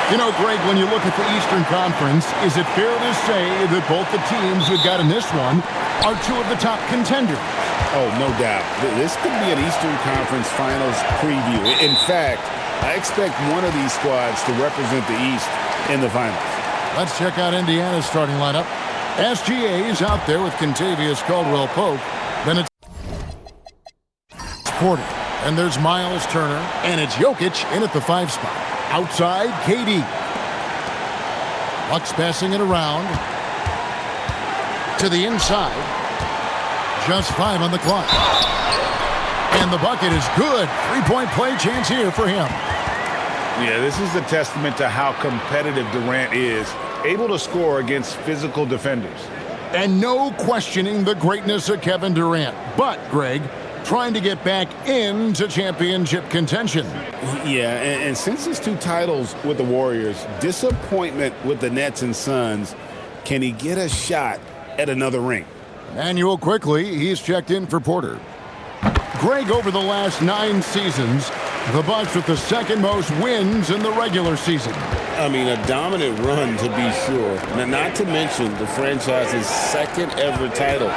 You know, Greg, when you look at the Eastern Conference, is it fair to say that both the teams we've got in this one are two of the top contenders? Oh, no doubt. This could be an Eastern Conference Finals preview. In fact, I expect one of these squads to represent the East in the finals. Let's check out Indiana's starting lineup. SGA is out there with Kentavious Caldwell-Pope. Then it's Porter. And there's Miles Turner. And it's Jokic in at the 5 spot. Outside, KD. Bucks passing it around. To the inside. Just 5 on the clock. And the bucket is good. 3-point play chance here for him. Yeah, this is a testament to how competitive Durant is, able to score against physical defenders. And no questioning the greatness of Kevin Durant. But, Greg, trying to get back into championship contention. Yeah, and since his 2 titles with the Warriors, disappointment with the Nets and Suns, can he get a shot at another ring? Manuel quickly, he's checked in for Porter. Greg, over the last 9 seasons, the Bucks with the second most wins in the regular season. I mean, a dominant run to be sure. Now, not to mention the franchise's second ever title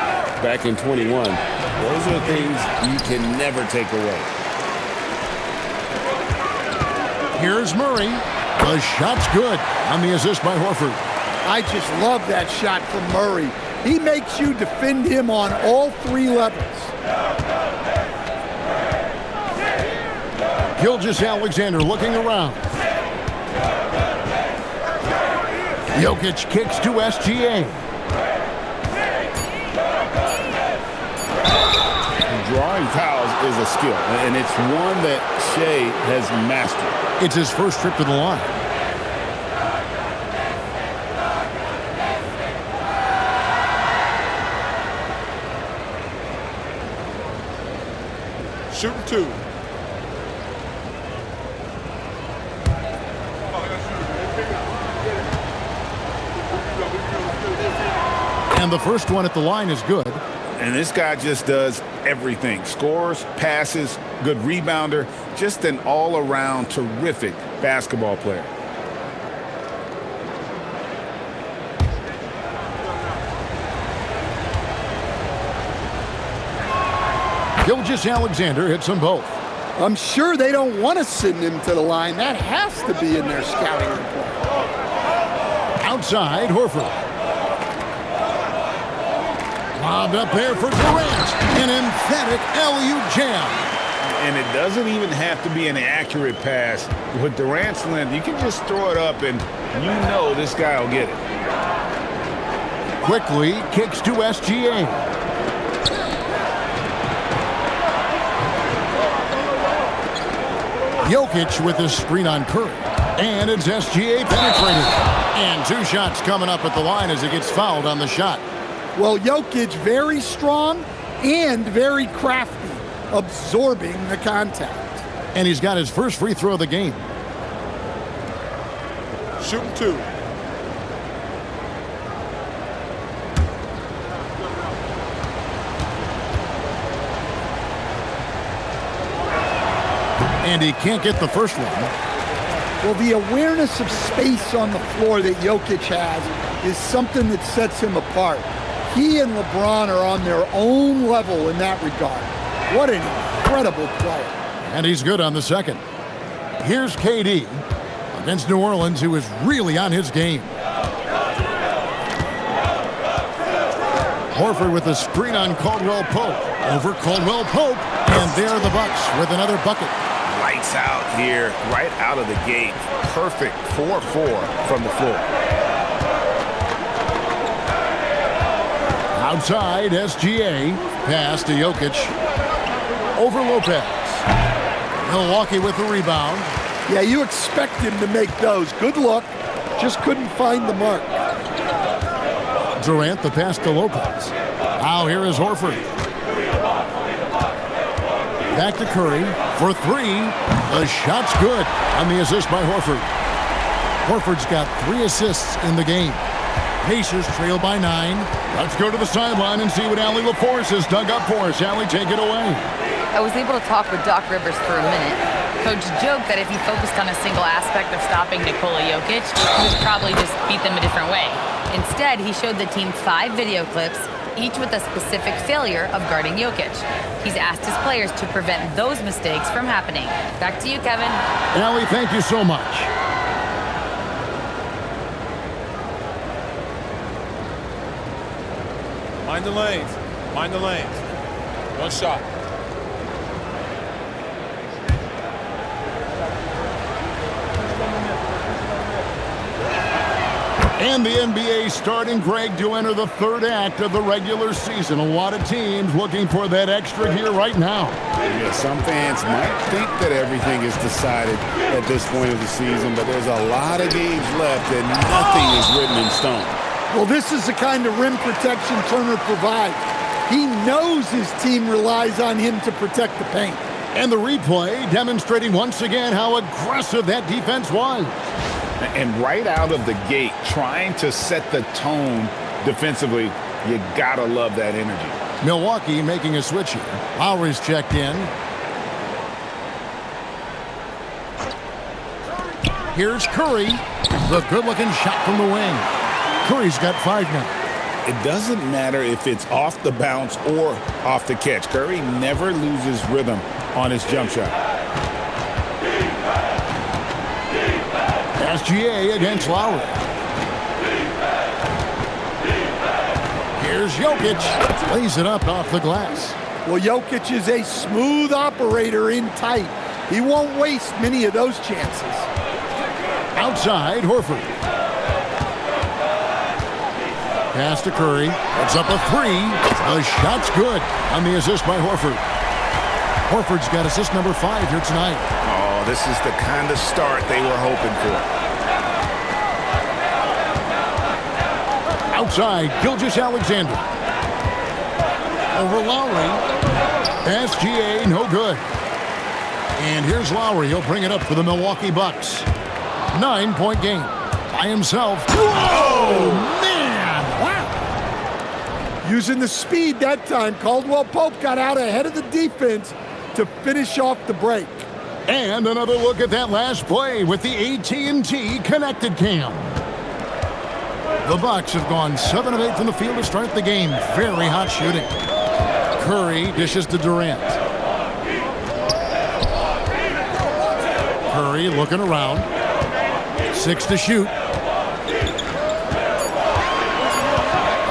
back in 21. Those are things you can never take away. Here's Murray. The shot's good on the assist by Horford. I just love that shot from Murray. He makes you defend him on all 3 levels. Gilgeous-Alexander looking around. Jokic kicks to SGA. Drawing fouls is a skill, and it's one that Shea has mastered. It's his first trip to the line. Shooting 2. And the first one at the line is good. And this guy just does everything. Scores, passes, good rebounder, just an all-around terrific basketball player. Gilgeous-Alexander hits them both. I'm sure they don't want to send him to the line. That has to be in their scouting report. Outside, Horford. Lobbed up there for Durant. An emphatic alley-oop jam. And it doesn't even have to be an accurate pass. With Durant's length, you can just throw it up and you know this guy will get it. Quickly kicks to SGA. Jokic with a screen on Curry. And it's SGA penetrated. And 2 shots coming up at the line as he gets fouled on the shot. Well, Jokic very strong and very crafty, absorbing the contact. And he's got his first free throw of the game. Shooting 2. And he can't get the first one. Well, the awareness of space on the floor that Jokic has is something that sets him apart. He and LeBron are on their own level in that regard. What an incredible player. And he's good on the second. Here's KD against New Orleans, who is really on his game. Horford with a screen on Caldwell-Pope. Over Caldwell-Pope. And there are the Bucks with another bucket. Lights out here, right out of the gate. Perfect 4-4 from the floor. Outside, SGA. Pass to Jokic. Over Lopez. Milwaukee with the rebound. Yeah, you expect him to make those. Good luck. Just couldn't find the mark. Durant, the pass to Lopez. Now here is Horford. Back to Curry for 3. The shot's good on the assist by Horford. Horford's got 3 assists in the game. Pacers trail by 9. Let's go to the sideline and see what Allie LaForce has dug up for us. Allie, take it away. I was able to talk with Doc Rivers for a minute. Coach joked that if he focused on a single aspect of stopping Nikola Jokic, he would probably just beat them a different way. Instead, he showed the team 5 video clips, each with a specific failure of guarding Jokic. He's asked his players to prevent those mistakes from happening. Back to you, Kevin. Allie, thank you so much. Mind the lanes. Mind the lanes. One shot. And the NBA starting, Greg, to enter the third act of the regular season. A lot of teams looking for that extra gear right now. Yeah, some fans might think that everything is decided at this point of the season, but there's a lot of games left and nothing is written in stone. Well, this is the kind of rim protection Turner provides. He knows his team relies on him to protect the paint. And the replay demonstrating once again how aggressive that defense was. And right out of the gate, trying to set the tone defensively, you gotta love that energy. Milwaukee making a switch here. Lowry's checked in. Here's Curry. The good-looking shot from the wing. Curry's got 5 now. It doesn't matter if it's off the bounce or off the catch. Curry never loses rhythm on his jump shot. SGA against Lowry. Here's Jokic. Lays it up off the glass. Well, Jokic is a smooth operator in tight. He won't waste many of those chances. Outside, Horford. Pass to Curry. It's up a 3. The shot's good on the assist by Horford. Horford's got assist number 5 here tonight. Oh, this is the kind of start they were hoping for. Outside, Gilgeous-Alexander. Over Lowry. SGA, no good. And here's Lowry. He'll bring it up for the Milwaukee Bucks. 9-point game. By himself. Whoa, man! Wow! Using the speed that time, Caldwell Pope got out ahead of the defense to finish off the break. And another look at that last play with the AT&T connected cam. The Bucks have gone 7 of 8 from the field to start the game. Very hot shooting. Curry dishes to Durant. Curry looking around. 6 to shoot.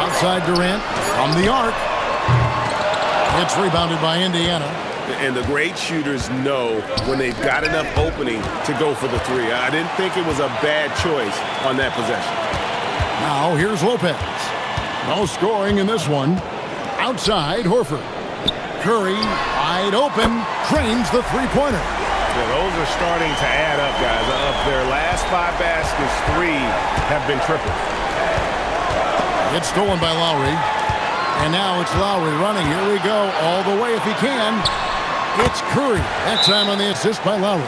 Outside Durant from the arc. It's rebounded by Indiana. And the great shooters know when they've got enough opening to go for the 3. I didn't think it was a bad choice on that possession. Now here's Lopez. No scoring in this one. Outside, Horford. Curry, wide open, drains the three-pointer. Yeah, those are starting to add up, guys. Of their last 5 baskets, 3 have been triples. It's stolen by Lowry. And now it's Lowry running. Here we go. All the way if he can. It's Curry. That time on the assist by Lowry.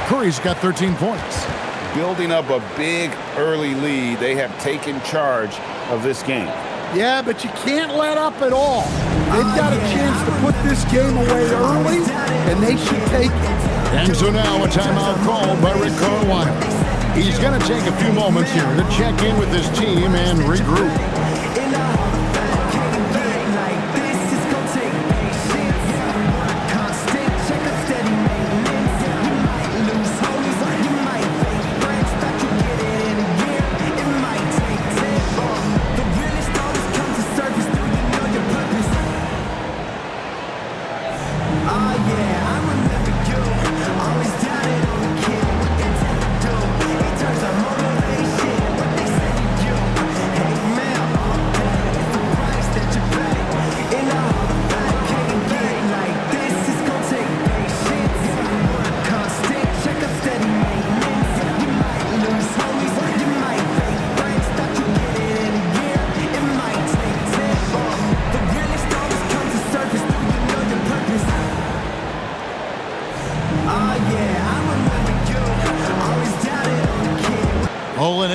Curry's got 13 points. Building up a big early lead, they have taken charge of this game. Yeah, but you can't let up at all. They've got a chance to put this game away early, and they should take it. And so now a timeout called by Rick Carlisle. He's going to take a few moments here to check in with his team and regroup.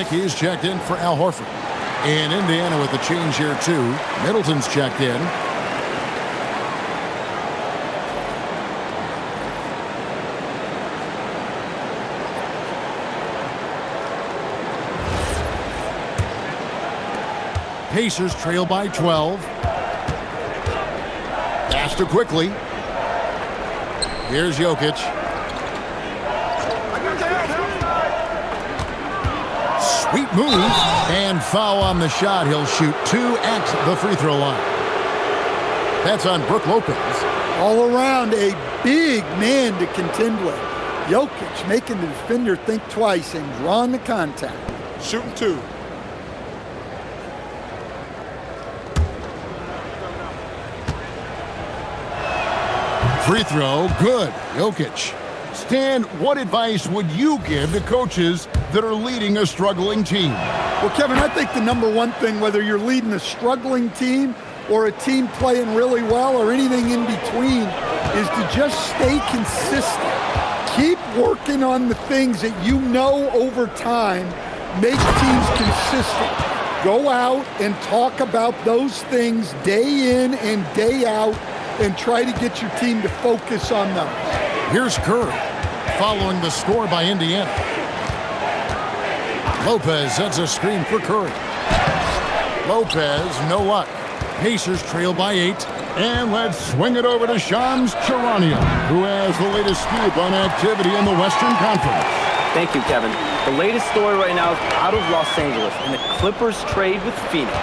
He's checked in for Al Horford. In Indiana with the change here too. Middleton's checked in. Pacers trail by 12. Faster quickly. Here's Jokic. Sweet move. And foul on the shot. He'll shoot 2 at the free throw line. That's on Brook Lopez. All around a big man to contend with. Jokic making the defender think twice and drawing the contact. Shooting 2. Free throw, good. Jokic. Stan, what advice would you give to coaches that are leading a struggling team? Well, Kevin, I think the number one thing, whether you're leading a struggling team or a team playing really well or anything in between, is to just stay consistent. Keep working on the things that you know over time make teams consistent. Go out and talk about those things day in and day out and try to get your team to focus on them. Here's Curry, following the score by Indiana. Lopez sets a screen for Curry. Lopez, no luck. Pacers trail by 8. And let's swing it over to Shams Charania, who has the latest scoop on activity in the Western Conference. Thank you, Kevin. The latest story right now is out of Los Angeles, and the Clippers trade with Phoenix.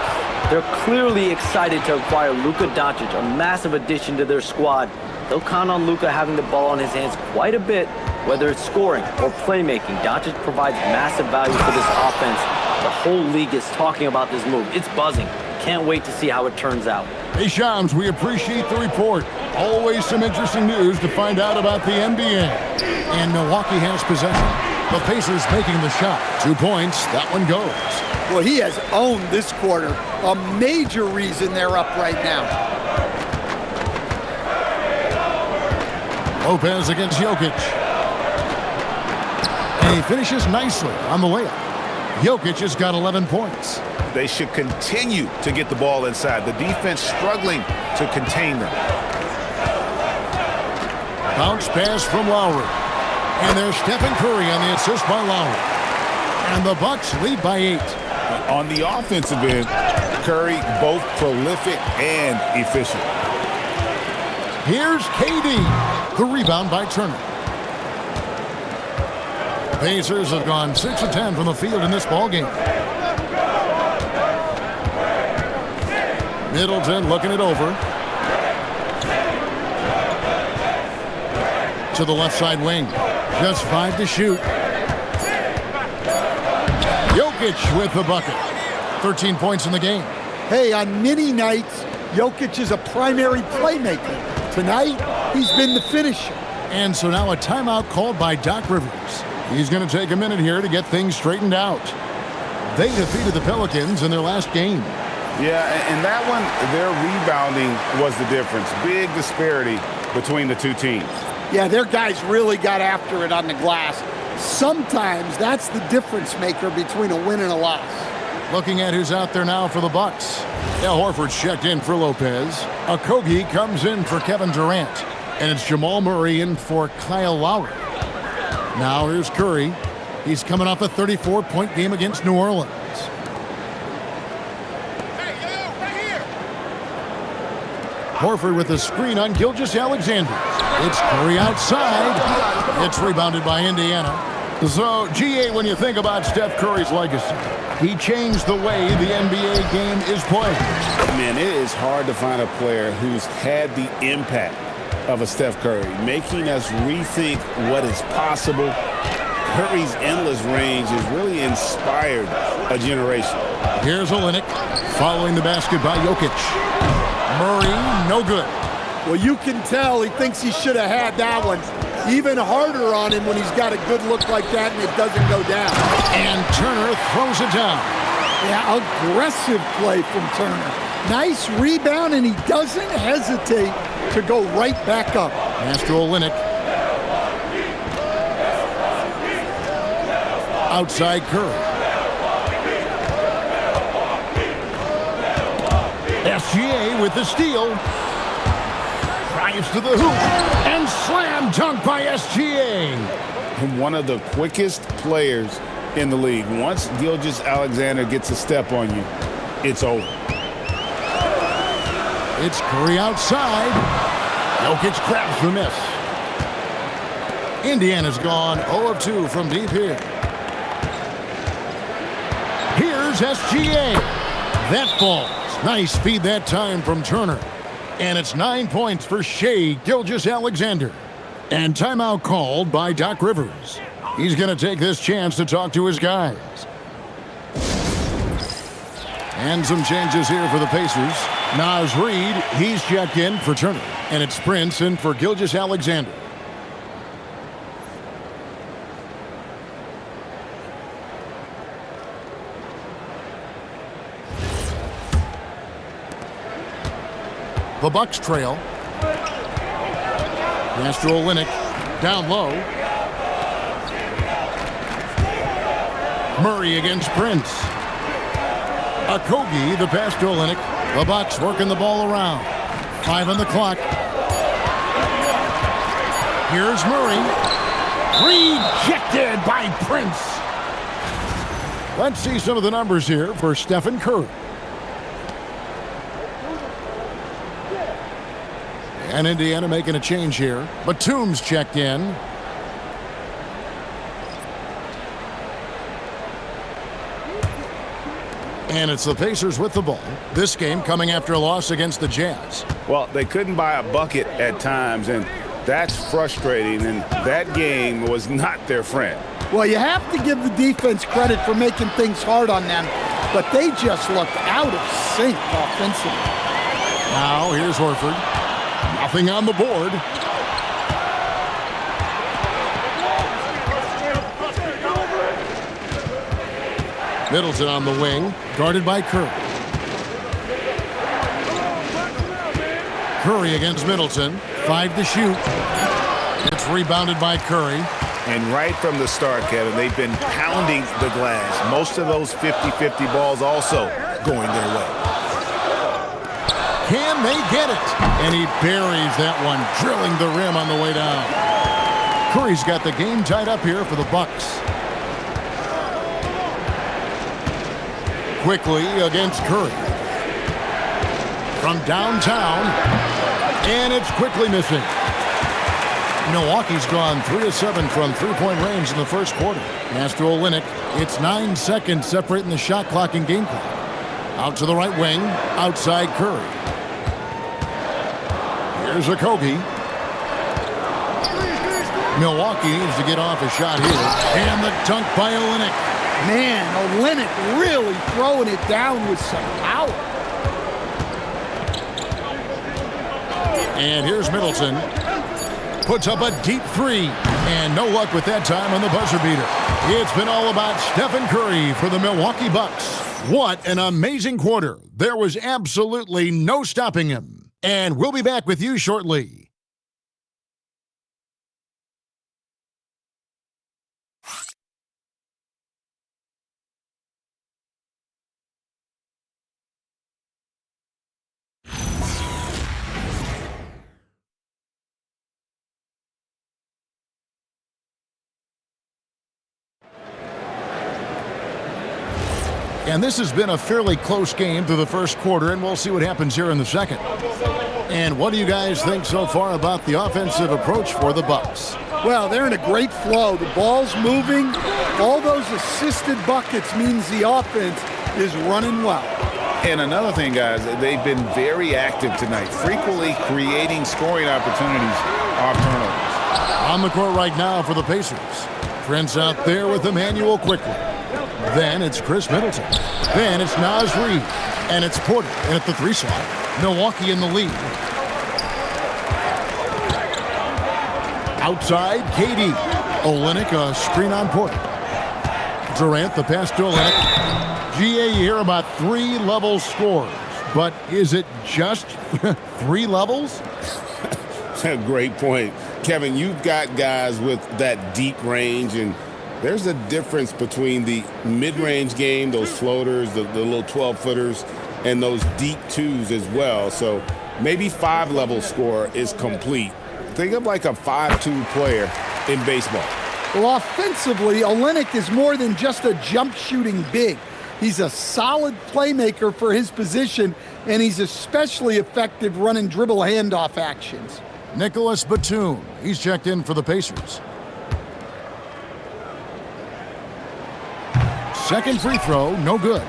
They're clearly excited to acquire Luka Doncic, a massive addition to their squad. They'll count on Luka having the ball in his hands quite a bit, whether it's scoring or playmaking. Doncic provides massive value for this offense. The whole league is talking about this move. It's buzzing. Can't wait to see how it turns out. Hey, Shams, we appreciate the report. Always some interesting news to find out about the NBA. And Milwaukee has possession. The Pacers taking the shot. 2 points. That one goes. Well, he has owned this quarter. A major reason they're up right now. Lopez against Jokic. And he finishes nicely on the layup. Jokic has got 11 points. They should continue to get the ball inside. The defense struggling to contain them. Bounce pass from Lowry. And there's Stephen Curry on the assist by Lowry. And the Bucks lead by 8. On the offensive end, Curry both prolific and efficient. Here's KD. The rebound by Turner. Pacers have gone 6 of 10 from the field in this ballgame. Middleton looking it over. To the left side wing. Just 5 to shoot. Jokic with the bucket. 13 points in the game. Hey, on many nights, Jokic is a primary playmaker. Tonight, he's been the finisher. And so now a timeout called by Doc Rivers. He's going to take a minute here to get things straightened out. They defeated the Pelicans in their last game. Yeah, and that one, their rebounding was the difference. Big disparity between the two teams. Yeah, their guys really got after it on the glass. Sometimes that's the difference maker between a win and a loss. Looking at who's out there now for the Bucks. Al Horford's checked in for Lopez. Okogie comes in for Kevin Durant. And it's Jamal Murray in for Kyle Lowry. Now here's Curry. He's coming off a 34-point game against New Orleans. Horford with a screen on Gilgeous-Alexander. It's Curry outside. It's rebounded by Indiana. So, GA, when you think about Steph Curry's legacy, he changed the way the NBA game is played. Man, it is hard to find a player who's had the impact of a Steph Curry, making us rethink what is possible. Curry's endless range has really inspired a generation. Here's Olynyk following the basket by Jokic. Murray, no good. Well, you can tell he thinks he should have had that one. Even harder on him when he's got a good look like that and it doesn't go down. And Turner throws it down. Yeah, aggressive play from Turner. Nice rebound, and he doesn't hesitate to go right back up. Pass to Olynyk. Outside Curry. SGA with the steal. Drives to the hoop. And slam dunk by SGA. One of the quickest players in the league. Once Gilgeous-Alexander gets a step on you, it's over. It's Curry outside. Jokic grabs the miss. Indiana's gone 0 of 2 from deep here. Here's SGA. That falls. Nice speed that time from Turner. And it's 9 points for Shai Gilgeous-Alexander. And timeout called by Doc Rivers. He's going to take this chance to talk to his guys. And some changes here for the Pacers. Naz Reid, he's checked in for Turner. And it's Prince in for Gilgeous-Alexander. The Bucks trail. Master Olynyk down low. Murray against Prince. Okogie, the pass to Olynyk. The Bucks working the ball around. 5 on the clock. Here's Murray. Rejected by Prince. Let's see some of the numbers here for Stephen Curry. And Indiana making a change here. Batum's checked in. And it's the Pacers with the ball. This game coming after a loss against the Jazz. Well, they couldn't buy a bucket at times, and that's frustrating, and that game was not their friend. Well, you have to give the defense credit for making things hard on them, but they just looked out of sync offensively. Now, here's Horford. Nothing on the board. Middleton on the wing, guarded by Curry. Curry against Middleton, 5 to shoot. It's rebounded by Curry. And right from the start, Kevin, they've been pounding the glass. Most of those 50-50 balls also going their way. Can they get it? And he buries that one, drilling the rim on the way down. Curry's got the game tied up here for the Bucks. Quickly against Curry. From downtown. And it's quickly missing. Milwaukee's gone 3 of 7 from three-point range in the first quarter. Master Olynyk, it's 9 seconds separating the shot clock and game clock. Out to the right wing, outside Curry. Here's Okogie. Milwaukee needs to get off a shot here. And the dunk by Olynyk. Man, Olynyk really throwing it down with some power. And here's Middleton. Puts up a deep 3. And no luck with that time on the buzzer beater. It's been all about Stephen Curry for the Milwaukee Bucks. What an amazing quarter. There was absolutely no stopping him. And we'll be back with you shortly. And this has been a fairly close game through the first quarter, and we'll see what happens here in the second. And what do you guys think so far about the offensive approach for the Bucks? Well, they're in a great flow. The ball's moving. All those assisted buckets means the offense is running well. And another thing, guys, they've been very active tonight, frequently creating scoring opportunities off turnovers. On the court right now for the Pacers. Prince out there with Emmanuel quickly. Then it's Chris Middleton. Then it's Naz Reid. And it's Porter. And at the 3 slot, Milwaukee in the lead. Outside, KD. Olynyk, a screen on Porter. Durant, the pass to Olynyk. GA here about 3-level scores. But is it just 3 levels? Great point. Kevin, you've got guys with that deep range, and there's a difference between the mid-range game, those floaters, the little 12-footers, and those deep 2s as well. So maybe 5-level score is complete. Think of like a 5-2 player in baseball. Well, offensively, Olynyk is more than just a jump shooting big. He's a solid playmaker for his position, and he's especially effective running dribble handoff actions. Nicholas Batum, he's checked in for the Pacers. Second free throw, no good.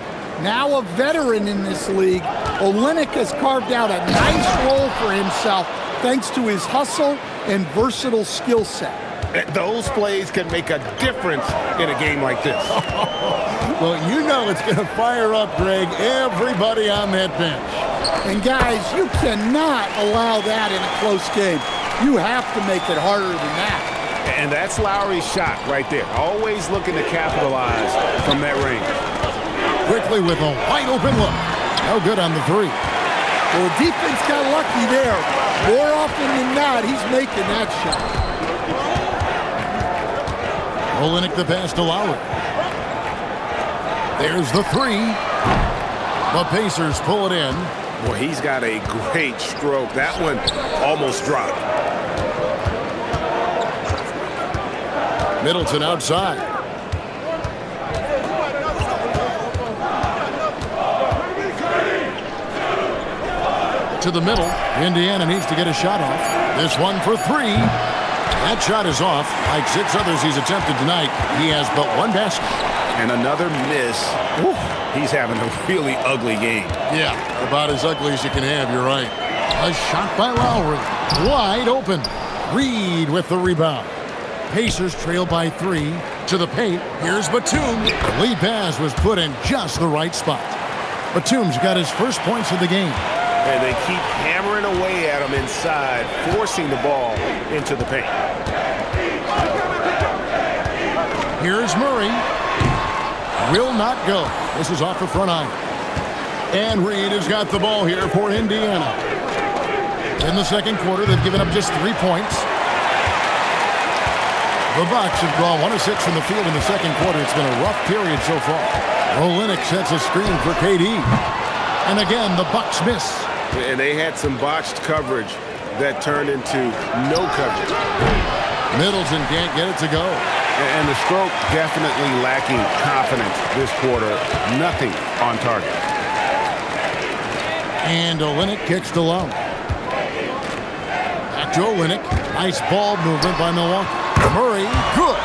Now a veteran in this league, Olynyk has carved out a nice role for himself thanks to his hustle and versatile skill set. Those plays can make a difference in a game like this. Well, you know it's going to fire up, Greg, everybody on that bench. And guys, you cannot allow that in a close game. You have to make it harder than that. And that's Lowry's shot right there. Always looking to capitalize from that range. Quickly with a wide open look. No good on the three. Well, the defense got lucky there. More often than not, he's making that shot. Olynyk the pass to Lowry. There's the three. The Pacers pull it in. Boy, he's got a great stroke. That one almost dropped. Middleton outside. To the middle. Indiana needs to get a shot off. This one for three. That shot is off. Like 6 others he's attempted tonight, he has but one basket. And another miss. Woo. He's having a really ugly game. Yeah, about as ugly as you can have, you're right. A shot by Lowry. Wide open. Reed with the rebound. Pacers trail by 3 to the paint. Here's Batum. The lead pass was put in just the right spot. Batum's got his first points of the game. And they keep hammering away at him inside, forcing the ball into the paint. Here's Murray. Will not go. This is off the front iron. And Reed has got the ball here for Indiana. In the second quarter, they've given up just 3 points. The Bucks have gone 1 of 6 from the field in the second quarter. It's been a rough period so far. Olynyk sets a screen for KD. And again, the Bucks miss. And they had some botched coverage that turned into no coverage. Middleton can't get it to go. And the stroke definitely lacking confidence this quarter. Nothing on target. And Olynyk kicks to Lowry. Back to Olynyk. Nice ball movement by Milwaukee. Murray, good.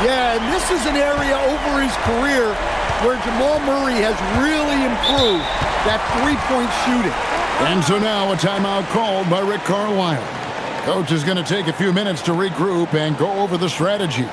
Yeah, and this is an area over his career where Jamal Murray has really improved that three-point shooting. And so now a timeout called by Rick Carlisle. Coach is going to take a few minutes to regroup and go over the strategy.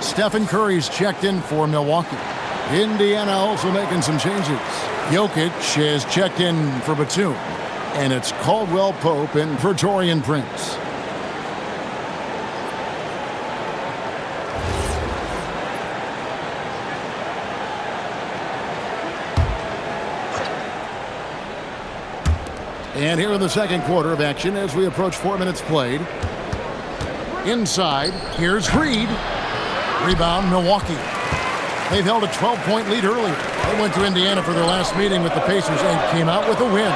Stephen Curry's checked in for Milwaukee. Indiana also making some changes. Jokic is checked in for Batum. And it's Caldwell Pope and Torian Prince. And here in the second quarter of action as we approach 4 minutes played. Inside, here's Reed. Rebound, Milwaukee. They've held a 12-point lead earlier. They went to Indiana for their last meeting with the Pacers and came out with a win.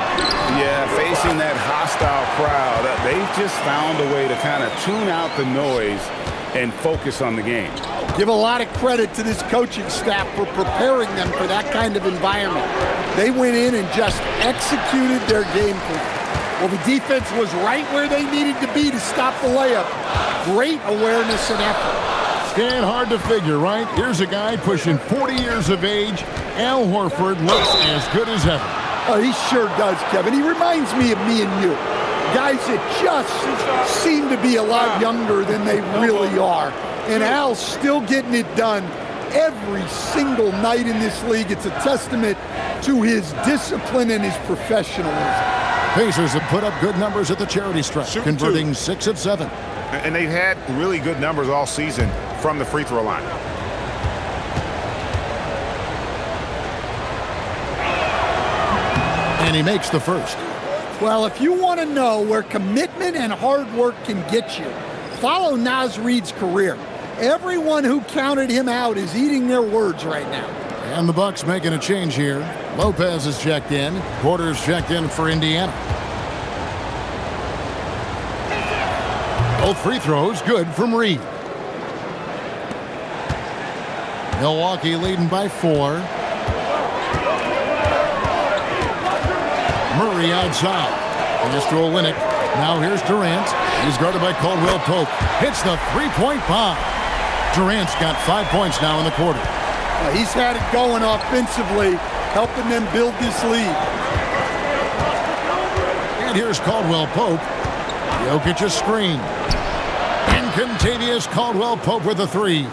Yeah, facing that hostile crowd, they just found a way to kind of tune out the noise and focus on the game. Give a lot of credit to this coaching staff for preparing them for that kind of environment. They went in and just executed their game plan. Well, the defense was right where they needed to be to stop the layup. Great awareness and effort. Stand hard to figure, right? Here's a guy pushing 40 years of age. Al Horford looks as good as ever. Oh, he sure does, Kevin. He reminds me of me and you. Guys that just seem to be a lot younger than they really are. And Al's still getting it done every single night in this league. It's a testament to his discipline and his professionalism. Pacers have put up good numbers at the charity stripe, converting 6 of 7. And they've had really good numbers all season from the free throw line. And he makes the first. Well, if you want to know where commitment and hard work can get you, follow Naz Reid's career. Everyone who counted him out is eating their words right now. And the Bucks making a change here. Lopez is checked in. Porter's checked in for Indiana. Both free throws good from Reid. Milwaukee leading by 4. Murray outside. Pass to Olynyk. Now here's Durant. He's guarded by Caldwell Pope. Hits the three-point bomb. Durant's got 5 points now in the quarter. He's had it going offensively, helping them build this lead. And here's Caldwell Pope. Jokic's screen. And Contavious Caldwell Pope with a 3.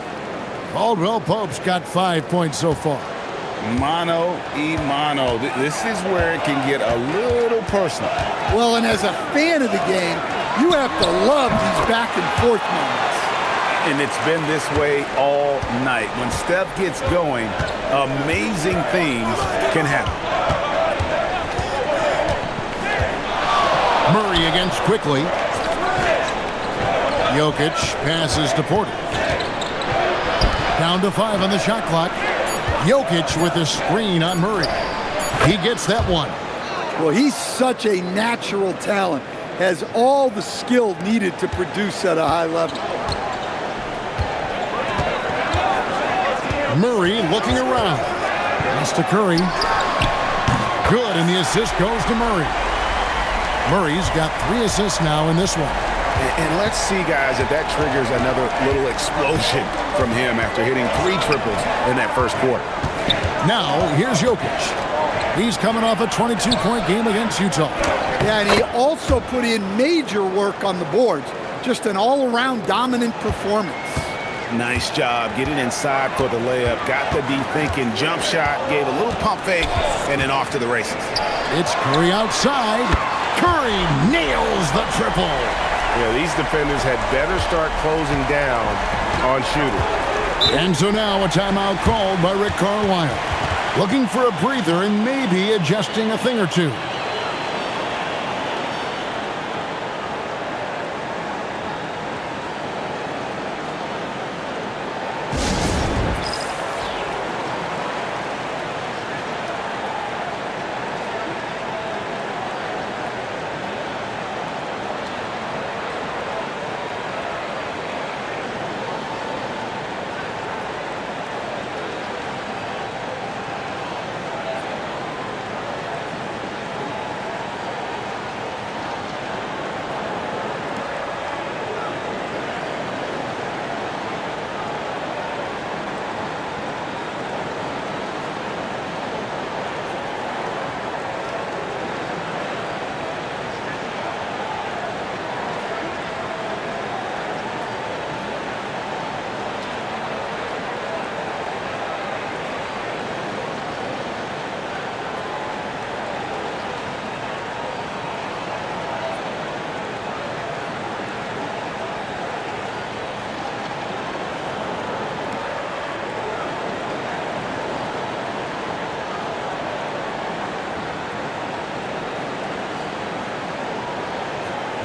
Caldwell Pope's got 5 points so far. Mano y mano. This is where it can get a little personal. Well, and as a fan of the game, you have to love these back and forth moments. And it's been this way all night. When Steph gets going, amazing things can happen. Murray against quickly. Jokic passes to Porter. Down to 5 on the shot clock. Jokic with a screen on Murray. He gets that one. Well, he's such a natural talent. Has all the skill needed to produce at a high level. Murray looking around. Pass to Curry. Good, and the assist goes to Murray. Murray's got 3 assists now in this one. And let's see, guys, if that triggers another little explosion from him after hitting 3 triples in that first quarter. Now, here's Jokic. He's coming off a 22-point game against Utah. Yeah, and he also put in major work on the boards. Just an all-around dominant performance. Nice job getting inside for the layup. Got the D thinking, jump shot, gave a little pump fake, and then off to the races. It's Curry outside. Curry nails the triple. Yeah, these defenders had better start closing down on shooting. And so now a timeout called by Rick Carlisle. Looking for a breather and maybe adjusting a thing or two.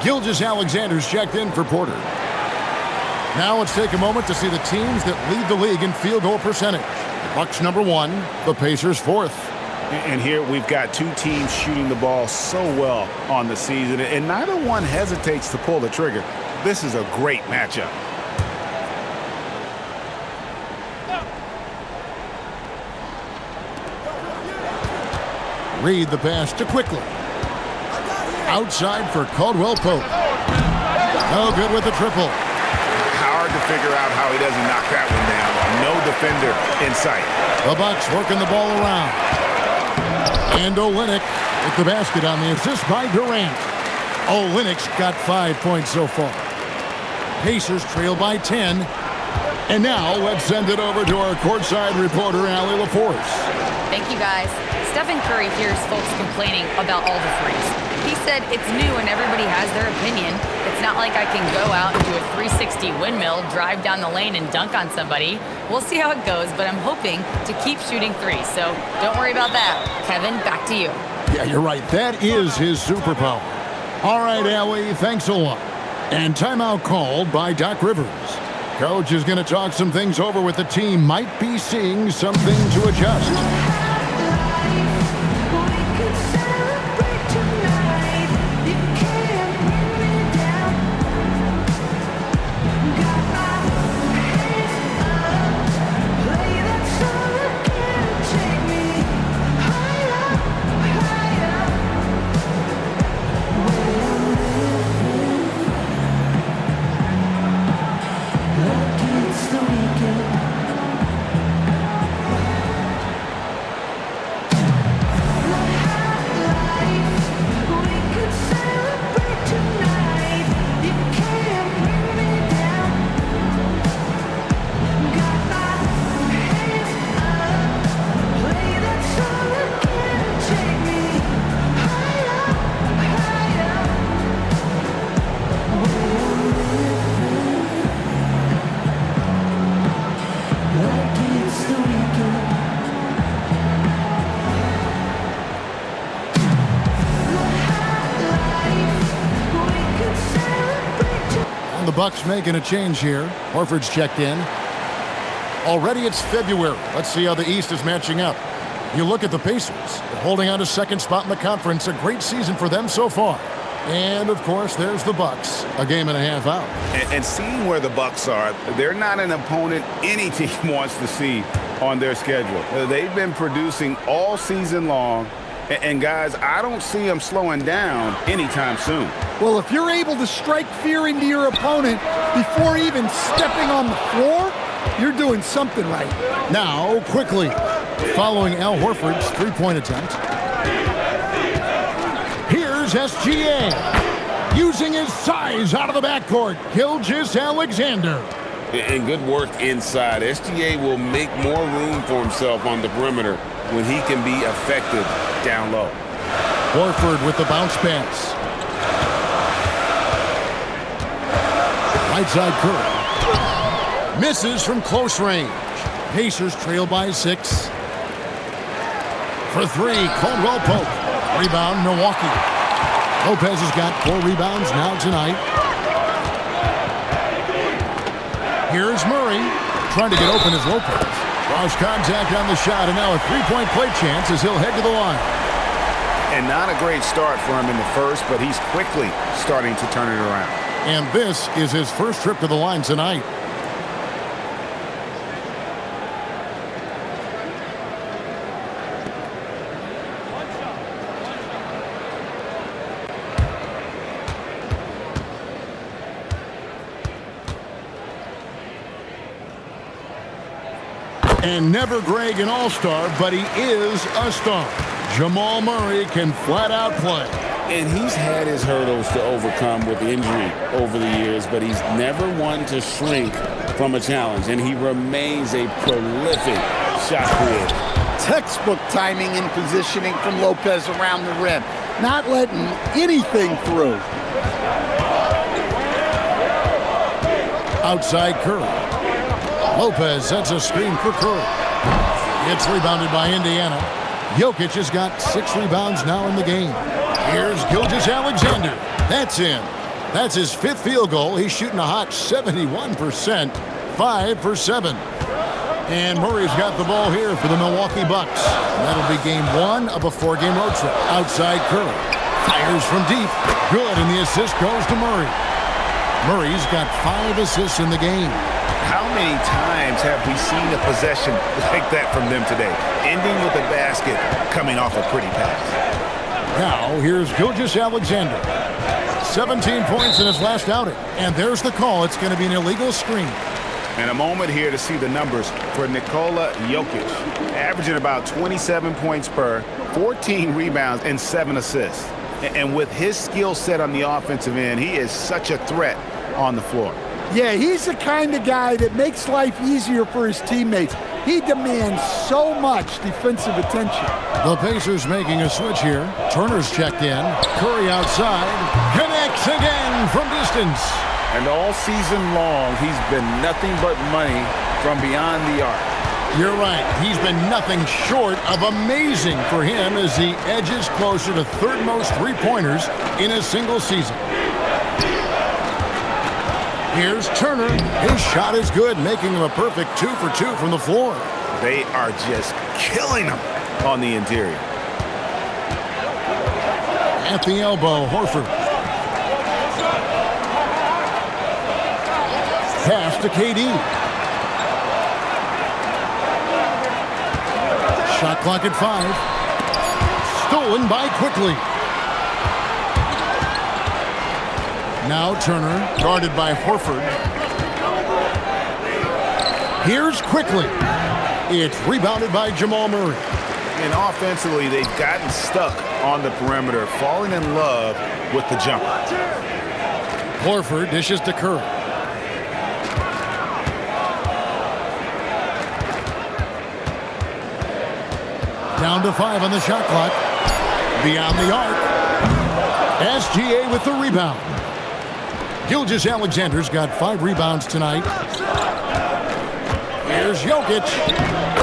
Gilgeous-Alexander's checked in for Porter. Now let's take a moment to see the teams that lead the league in field goal percentage. The Bucks number 1, the Pacers 4th. And here we've got 2 teams shooting the ball so well on the season, and neither one hesitates to pull the trigger. This is a great matchup. Reid the pass to quickly. Outside for Caldwell Pope. No good with the triple. Hard to figure out how he doesn't knock that one down. No defender in sight. The Bucks working the ball around. And Olynyk with the basket on the assist by Durant. Olynyk's got 5 points so far. Pacers trail by 10. And now let's send it over to our courtside reporter, Allie LaForce. Thank you, guys. Stephen Curry hears folks complaining about all the threes. He said it's new and everybody has their opinion. It's not like I can go out and do a 360 windmill, drive down the lane, and dunk on somebody. We'll see how it goes, but I'm hoping to keep shooting threes, so don't worry about that. Kevin, back to you. Yeah, you're right. That is his superpower. All right, Allie, thanks a lot. And timeout called by Doc Rivers. Coach is going to talk some things over with the team. Might be seeing something to adjust. The Bucks making a change here. Horford's checked in. Already it's February. Let's see how the East is matching up. You look at the Pacers. They're holding on to second spot in the conference. A great season for them so far. And, of course, there's the Bucks. A game and a half out. And seeing where the Bucks are, they're not an opponent any team wants to see on their schedule. They've been producing all season long. And guys, I don't see them slowing down anytime soon. Well, if you're able to strike fear into your opponent before even stepping on the floor, you're doing something right. Now, quickly, following Al Horford's three-point attempt. Here's SGA, using his size out of the backcourt. Gilgeous-Alexander. And good work inside. SGA will make more room for himself on the perimeter when he can be effective down low. Horford with the bounce pass. Right side Curry. Misses from close range. Pacers trail by 6. For 3, Caldwell Pope. Rebound, Milwaukee. Lopez has got 4 rebounds now tonight. Here's Murray. Trying to get open as Lopez. Lost contact on the shot, and now a three-point play chance as he'll head to the line. And not a great start for him in the first, but he's quickly starting to turn it around. And this is his first trip to the line tonight. And never Greg an all-star, but he is a star. Jamal Murray can flat out play. And he's had his hurdles to overcome with injury over the years, but he's never one to shrink from a challenge, and he remains a prolific shot creator. Textbook timing and positioning from Lopez around the rim. Not letting anything through. Outside Curry. Lopez sets a screen for Curry. It's rebounded by Indiana. Jokic has got 6 rebounds now in the game. Here's Gilgeous-Alexander. That's in. That's his 5th field goal. He's shooting a hot 71%, 5 for 7. And Murray's got the ball here for the Milwaukee Bucks. That'll be game 1 of a 4-game road trip. Outside Curry. Fires from deep. Good, and the assist goes to Murray. Murray's got 5 assists in the game. How many times have we seen a possession like that from them today? Ending with a basket, coming off a pretty pass. Now, here's Gilgeous-Alexander. 17 points in his last outing. And there's the call. It's going to be an illegal screen. And a moment here to see the numbers for Nikola Jokic. Averaging about 27 points per, 14 rebounds, and 7 assists. And with his skill set on the offensive end, he is such a threat on the floor. Yeah, he's the kind of guy that makes life easier for his teammates. He demands so much defensive attention. The Pacers making a switch here. Turner's checked in. Curry outside. Connects again from distance. And all season long, he's been nothing but money from beyond the arc. You're right. He's been nothing short of amazing for him as he edges closer to third most three-pointers in a single season. Here's Turner. His shot is good, making him a perfect 2 for 2 from the floor. They are just killing him on the interior. At the elbow, Horford. Pass to KD. Shot clock at 5. Stolen by Quickly. Now Turner, guarded by Horford. Here's Quickly. It's rebounded by Jamal Murray. And offensively, they've gotten stuck on the perimeter, falling in love with the jumper. Horford dishes to Curry. Down to 5 on the shot clock. Beyond the arc. SGA with the rebound. Gilgeous-Alexander's got 5 rebounds tonight. Here's Jokic.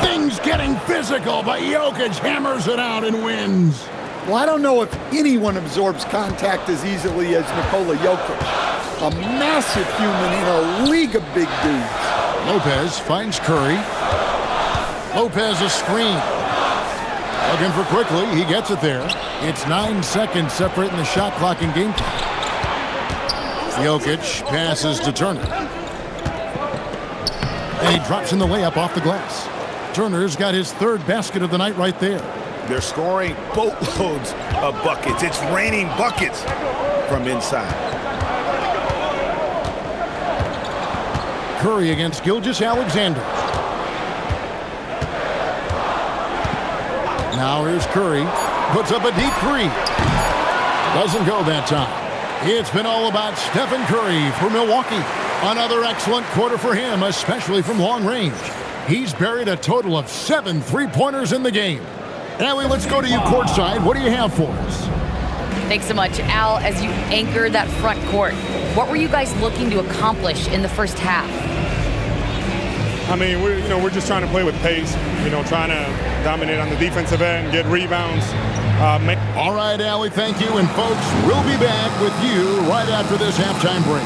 Things getting physical, but Jokic hammers it out and wins. Well, I don't know if anyone absorbs contact as easily as Nikola Jokic. A massive human in a league of big dudes. Lopez finds Curry. Lopez a screen. Looking for Quickly. He gets it there. It's 9 seconds separating the shot clock and game time. Jokic passes to Turner. And he drops in the layup off the glass. Turner's got his 3rd basket of the night right there. They're scoring boatloads of buckets. It's raining buckets from inside. Curry against Gilgeous-Alexander. Now here's Curry. Puts up a deep 3. Doesn't go that time. It's been all about Stephen Curry for Milwaukee. Another excellent quarter for him, especially from long range. He's buried a total of 7 three-pointers in the game. Allie, let's go to you courtside. What do you have for us? Thanks so much, Al. As you anchor that front court, what were you guys looking to accomplish in the first half? I mean, we're just trying to play with pace. Trying to dominate on the defensive end, get rebounds. All right, Allie, thank you. And folks, we'll be back with you right after this halftime break.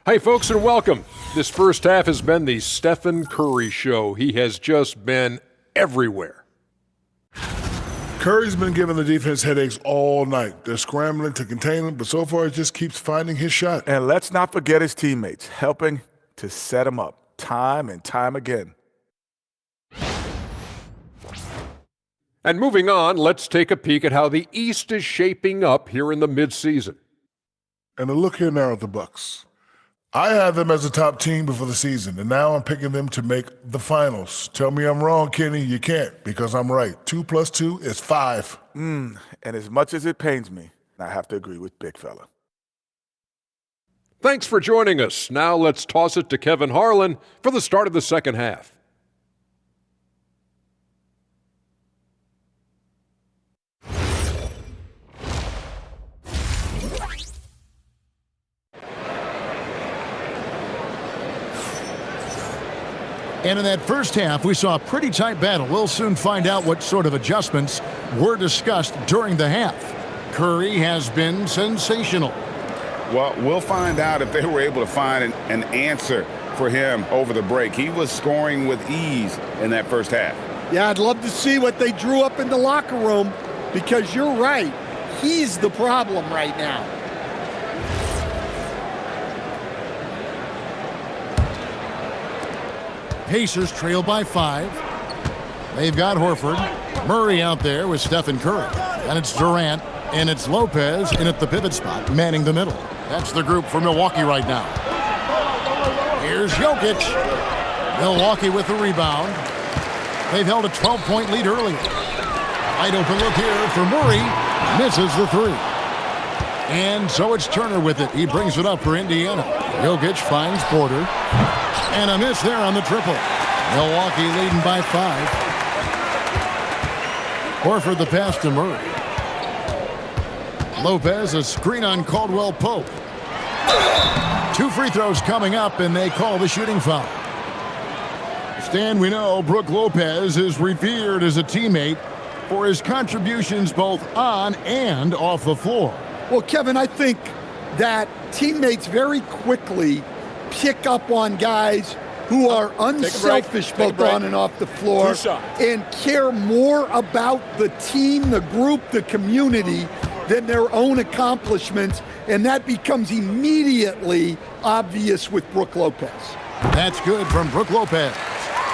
Hey, folks, and welcome. This first half has been the Stephen Curry show. He has just been everywhere. Curry's been giving the defense headaches all night. They're scrambling to contain him, but so far he just keeps finding his shot. And let's not forget his teammates, helping to set him up time and time again. And moving on, let's take a peek at how the East is shaping up here in the midseason. And a look here now at the Bucks. I had them as a top team before the season, and now I'm picking them to make the finals. Tell me I'm wrong, Kenny. You can't, because I'm right. 2 + 2 is 5. And as much as it pains me, I have to agree with Big Fella. Thanks for joining us. Now let's toss it to Kevin Harlan for the start of the second half. And in that first half, we saw a pretty tight battle. We'll soon find out what sort of adjustments were discussed during the half. Curry has been sensational. Well, we'll find out if they were able to find an answer for him over the break. He was scoring with ease in that first half. Yeah, I'd love to see what they drew up in the locker room, because you're right. he's the problem right now. Pacers trail by 5. They've got Horford. Murray out there with Stephen Curry. And it's Durant, and it's Lopez in at the pivot spot, manning the middle. That's the group for Milwaukee right now. Here's Jokic. Milwaukee with the rebound. They've held a 12-point lead early. Wide open look here for Murray. Misses the 3. And so it's Turner with it. He brings it up for Indiana. Jokic finds Porter. And a miss there on the triple. Milwaukee leading by 5. Horford the pass to Murray. Lopez, a screen on Caldwell Pope. 2 free throws coming up, and they call the shooting foul. Stan, we know Brook Lopez is revered as a teammate for his contributions both on and off the floor. Well, Kevin, I think that teammates very quickly pick up on guys who are unselfish both on and off the floor and care more about the team, the group, the community than their own accomplishments, and that becomes immediately obvious with Brook Lopez. That's good from Brook Lopez.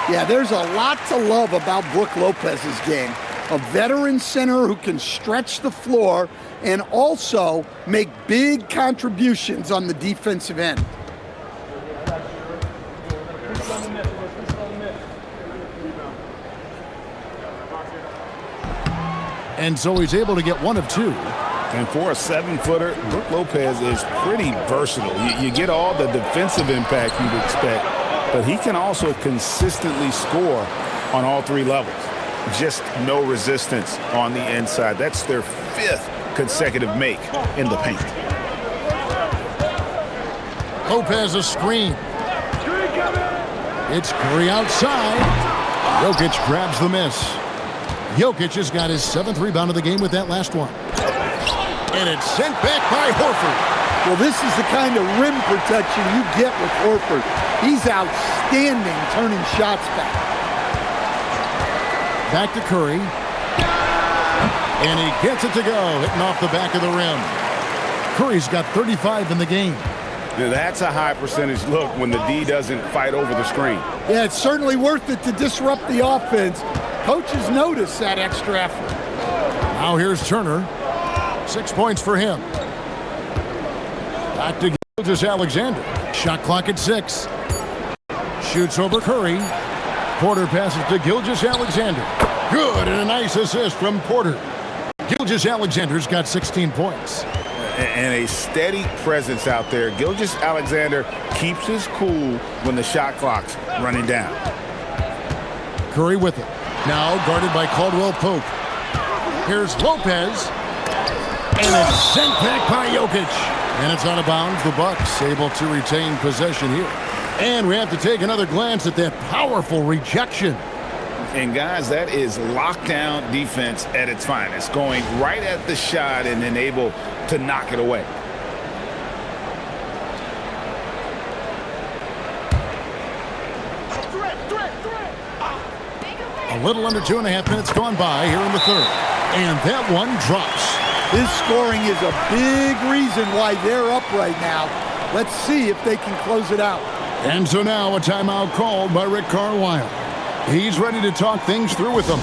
Yeah, there's a lot to love about Brook Lopez's game. A veteran center who can stretch the floor and also make big contributions on the defensive end. And so he's able to get 1 of 2. And for a 7-footer, Brook Lopez is pretty versatile. You get all the defensive impact you'd expect, but he can also consistently score on all 3 levels. Just no resistance on the inside. That's their 5th consecutive make in the paint. Lopez a screen. It's Curry outside. Jokic grabs the miss. Jokic has got his 7th rebound of the game with that last one. And it's sent back by Horford. Well, this is the kind of rim protection you get with Horford. He's outstanding turning shots back. Back to Curry. And he gets it to go, hitting off the back of the rim. Curry's got 35 in the game. Now, that's a high percentage look when the D doesn't fight over the screen. Yeah, it's certainly worth it to disrupt the offense. Coaches notice that extra effort. Now here's Turner. 6 points for him. Back to Gilgeous-Alexander. Shot clock at 6. Shoots over Curry. Porter passes to Gilgeous-Alexander. Good, and a nice assist from Porter. Gilgeous-Alexander's got 16 points. And a steady presence out there. Gilgeous-Alexander keeps his cool when the shot clock's running down. Curry with it. Now guarded by Caldwell Pope. Here's Lopez. And it's sent back by Jokic. And it's out of bounds. The Bucks able to retain possession here. And we have to take another glance at that powerful rejection. And guys, that is lockdown defense at its finest. Going right at the shot and then able to knock it away. A little under 2.5 minutes gone by here in the 3rd. And that one drops. His scoring is a big reason why they're up right now. Let's see if they can close it out. And so now a timeout called by Rick Carlisle. He's ready to talk things through with them.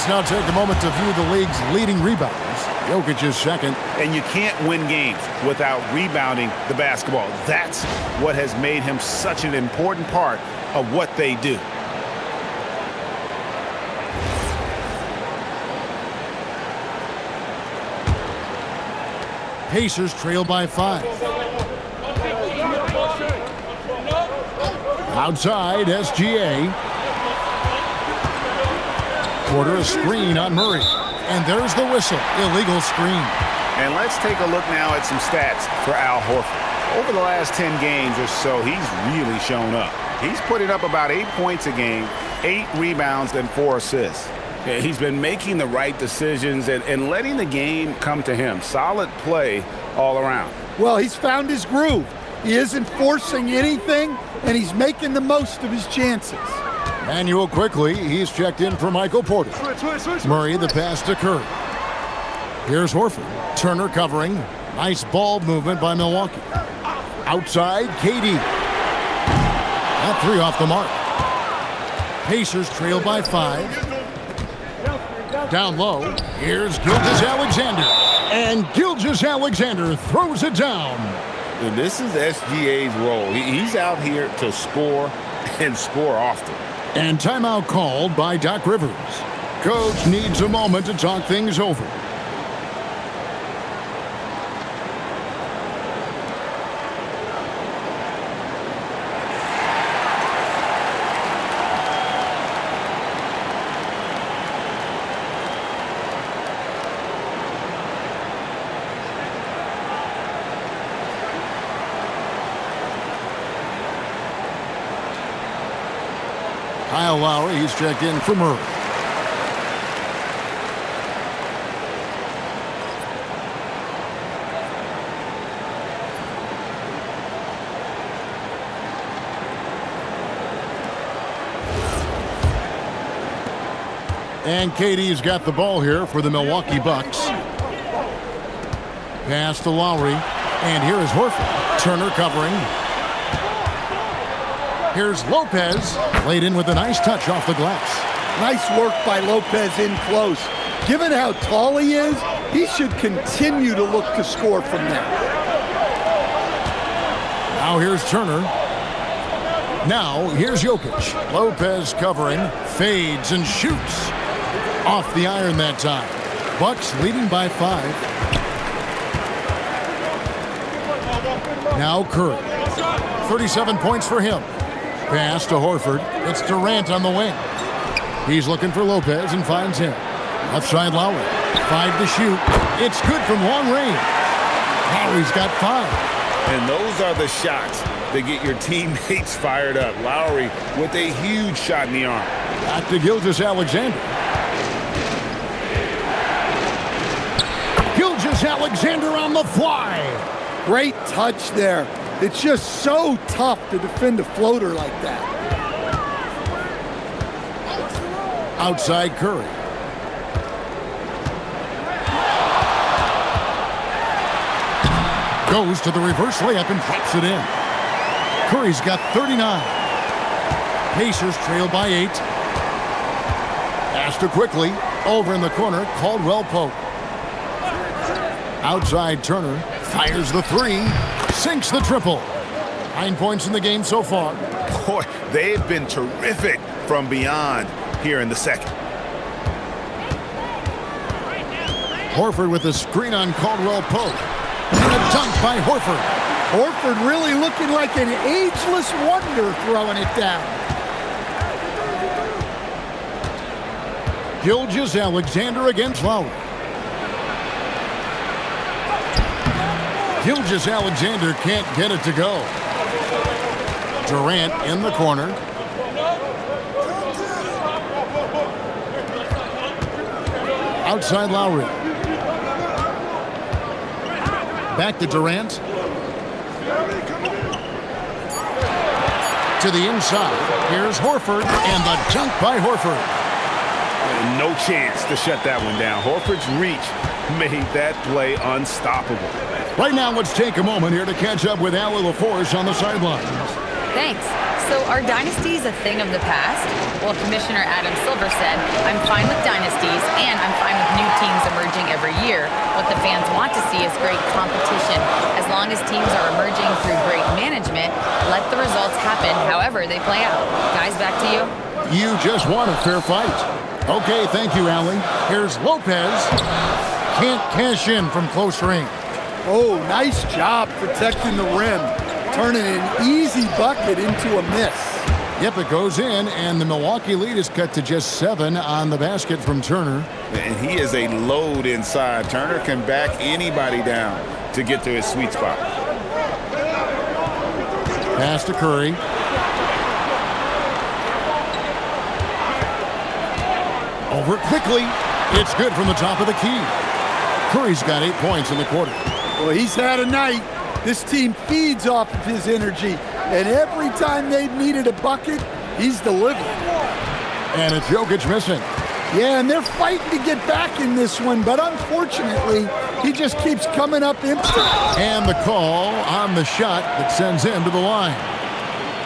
Let's now take a moment to view the league's leading rebounders. Jokic is second. And you can't win games without rebounding the basketball. That's what has made him such an important part of what they do. Pacers trail by 5. Outside, SGA. Porter a screen on Murray. And there's the whistle. Illegal screen. And let's take a look now at some stats for Al Horford. Over the last 10 games or so, he's really shown up. He's putting up about 8 points a game, 8 rebounds, and 4 assists. He's been making the right decisions and letting the game come to him. Solid play all around. Well, he's found his groove. He isn't forcing anything, and he's making the most of his chances. Manuel quickly. He's checked in for Michael Porter. Murray the pass to Curry. Here's Horford. Turner covering. Nice ball movement by Milwaukee. Outside, KD. That 3 off the mark. Pacers trail by 5. Down low, here's Gilgeous-Alexander. And Gilgeous-Alexander throws it down. This is SGA's role. He's out here to score and score often. And timeout called by Doc Rivers. Coach needs a moment to talk things over. Kyle Lowry, he's checked in for Murray. And KD's got the ball here for the Milwaukee Bucks. Pass to Lowry. And here is Horford. Turner covering. Here's Lopez, played in with a nice touch off the glass. Nice work by Lopez in close. Given how tall he is, he should continue to look to score from there. Now here's Turner. Now here's Jokic. Lopez covering, fades and shoots. Off the iron that time. Bucks leading by 5. Now Curry. 37 points for him. Pass to Horford. It's Durant on the wing. He's looking for Lopez and finds him. Left side Lowry. 5 to shoot. It's good from long range. Lowry's got 5. And those are the shots that get your teammates fired up. Lowry with a huge shot in the arm. Back to Gilgeous-Alexander. Gilgeous-Alexander on the fly. Great touch there. It's just so tough to defend a floater like that. Outside Curry. Goes to the reverse layup and drops it in. Curry's got 39. Pacers trail by 8. Pass to quickly. Over in the corner, Caldwell Pope. Outside Turner. Fires the 3. Sinks the triple. 9 points in the game so far. Boy, they've been terrific from beyond here in the second. Horford with a screen on Caldwell Pope. And a dunk by Horford. Horford really looking like an ageless wonder throwing it down. Gilgeous-Alexander against Lowry. Gilgeous-Alexander can't get it to go. Durant in the corner. Outside Lowry. Back to Durant. To the inside. Here's Horford, and the dunk by Horford. No chance to shut that one down. Horford's reach made that play unstoppable. Right now, let's take a moment here to catch up with Allie LaForce on the sidelines. Thanks. So are dynasties a thing of the past? Well, Commissioner Adam Silver said, I'm fine with dynasties and I'm fine with new teams emerging every year. What the fans want to see is great competition. As long as teams are emerging through great management, let the results happen however they play out. Guys, back to you. You just won a fair fight. Okay, thank you, Allie. Here's Lopez. Can't cash in from close range. Oh, nice job protecting the rim. Turning an easy bucket into a miss. Yep, it goes in, and the Milwaukee lead is cut to just 7 on the basket from Turner. And he is a load inside. Turner can back anybody down to get to his sweet spot. Pass to Curry. Over it quickly. It's good from the top of the key. Curry's got 8 points in the quarter. Well, he's had a night. This team feeds off of his energy, and every time they've needed a bucket, he's delivered. And it's Jokic missing. Yeah, and they're fighting to get back in this one, but unfortunately, he just keeps coming up empty. And the call on the shot that sends him to the line.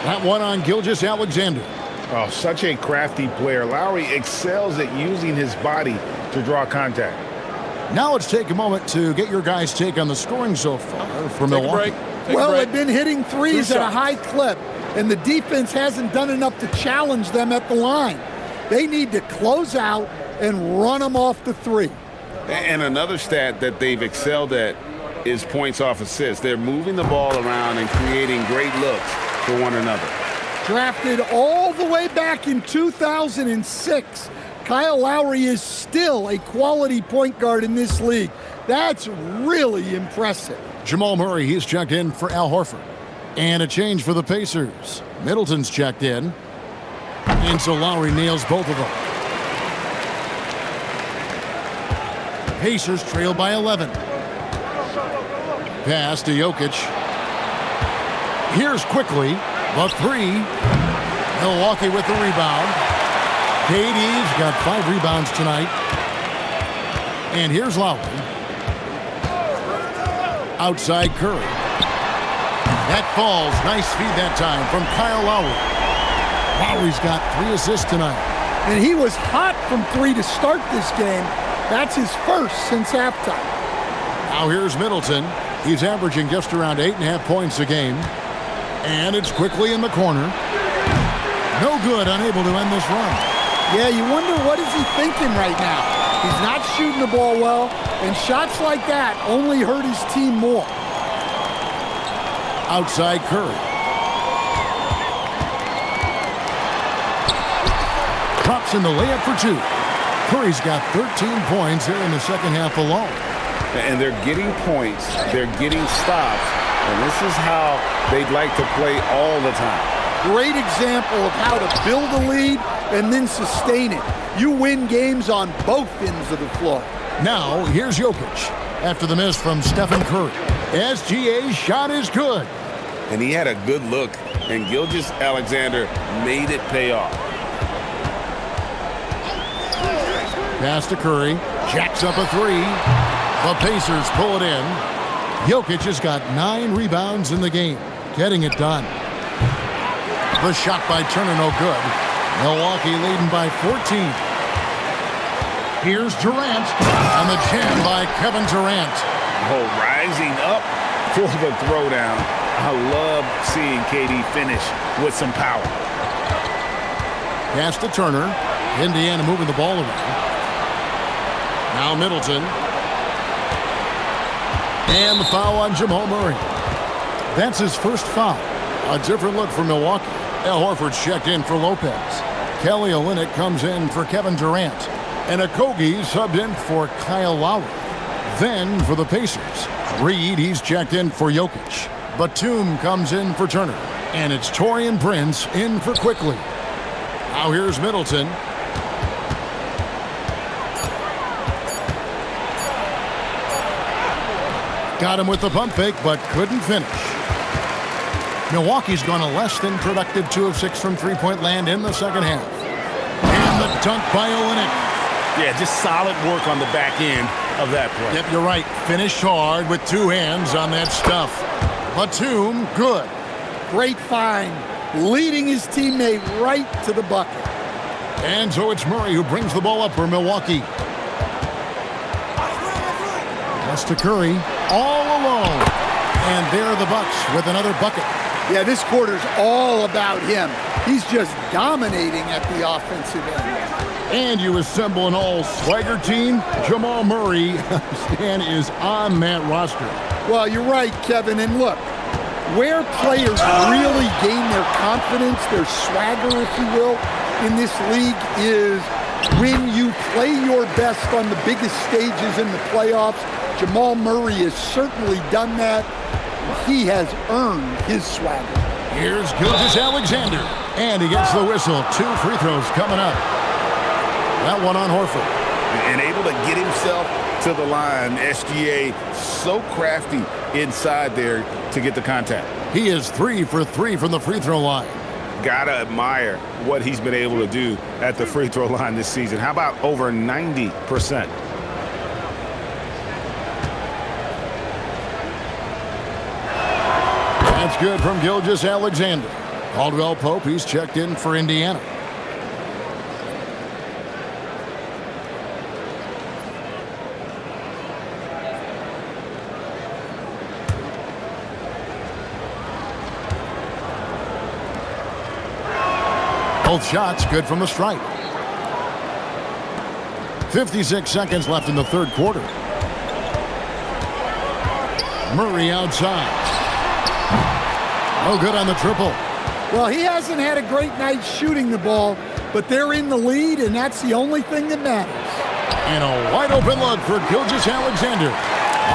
That one on Gilgeous-Alexander. Oh, such a crafty player. Lowry excels at using his body to draw contact. Now let's take a moment to get your guys' take on the scoring so far for Milwaukee. Well, they've been hitting threes at a high clip, and the defense hasn't done enough to challenge them at the line. They need to close out and run them off the three. And another stat that they've excelled at is points off assists. They're moving the ball around and creating great looks for one another. Drafted all the way back in 2006, Kyle Lowry is still a quality point guard in this league. That's really impressive. Jamal Murray, he's checked in for Al Horford. And a change for the Pacers. Middleton's checked in. And so Lowry nails both of them. Pacers trail by 11. Pass to Jokic. Here's quickly the three. Milwaukee with the rebound. KD's got 5 rebounds tonight. And here's Lowry. Outside Curry. That falls. Nice feed that time from Kyle Lowry. Lowry's got 3 assists tonight. And he was hot from 3 to start this game. That's his first since halftime. Now here's Middleton. He's averaging just around 8.5 points a game. And it's quickly in the corner. No good, unable to end this run. Yeah, you wonder what is he thinking right now. He's not shooting the ball well, and shots like that only hurt his team more. Outside Curry. Drops in the layup for 2. Curry's got 13 points here in the second half alone. And they're getting points, they're getting stops, and this is how they'd like to play all the time. Great example of how to build a lead and then sustain it. You win games on both ends of the floor. Now, here's Jokic. After the miss from Stephen Curry. SGA's shot is good. And he had a good look, and Gilgeous-Alexander made it pay off. Pass to Curry. Jacks up a 3. The Pacers pull it in. Jokic has got 9 rebounds in the game. Getting it done. The shot by Turner, no good. Milwaukee leading by 14. Here's Durant, and the jam by Kevin Durant. Oh, rising up for the throwdown. I love seeing KD finish with some power. Pass to Turner. Indiana moving the ball around. Now Middleton. And the foul on Jamal Murray. That's his first foul. A different look for Milwaukee. Al Horford's checked in for Lopez. Kelly Olynyk comes in for Kevin Durant. And Okogie subbed in for Kyle Lowry. Then for the Pacers, Reed, he's checked in for Jokic. Batum comes in for Turner. And it's Taurean Prince in for Quickly. Now here's Middleton. Got him with the pump fake, but couldn't finish. Milwaukee's gone a less than productive 2 of 6 from three-point land in the second half. And the dunk by Olynyk. Yeah, just solid work on the back end of that play. Yep, you're right. Finished hard with 2 hands on that stuff. Batum, good. Great find. leading his teammate right to the bucket. And so it's Murray who brings the ball up for Milwaukee. Pass to Curry, all alone. And there are the Bucks with another bucket. Yeah, this quarter's all about him. He's just dominating at the offensive end. And you assemble an all-swagger team. Jamal Murray, Stan, is on that roster. Well, you're right, Kevin. And look, where players really gain their confidence, their swagger, if you will, in this league is when you play your best on the biggest stages in the playoffs. Jamal Murray has certainly done that. He has earned his swagger. Here's Gilgeous-Alexander, and he gets the whistle. 2 free throws coming up. That one on Horford. And able to get himself to the line. SGA so crafty inside there to get the contact. He is 3 for 3 from the free throw line. Gotta admire what he's been able to do at the free throw line this season. How about over 90%? That's good from Gilgeous-Alexander. Caldwell Pope, he's checked in for Indiana. Both shots good from the stripe. 56 seconds left in the third quarter. Murray outside. No good on the triple. Well, he hasn't had a great night shooting the ball, but they're in the lead, and that's the only thing that matters. And a wide open look for Gilgeous-Alexander.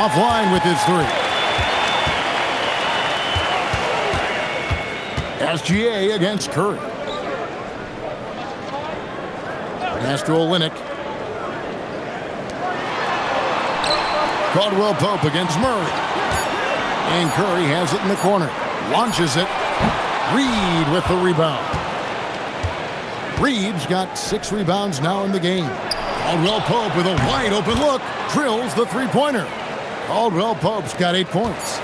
Offline with his 3. SGA against Curry. Pass to Olynyk. Caldwell Pope against Murray. And Curry has it in the corner. Launches it. Reed with the rebound. Reed's got 6 rebounds now in the game. Caldwell Pope with a wide open look. Drills the three-pointer. Caldwell Pope's got 8 points.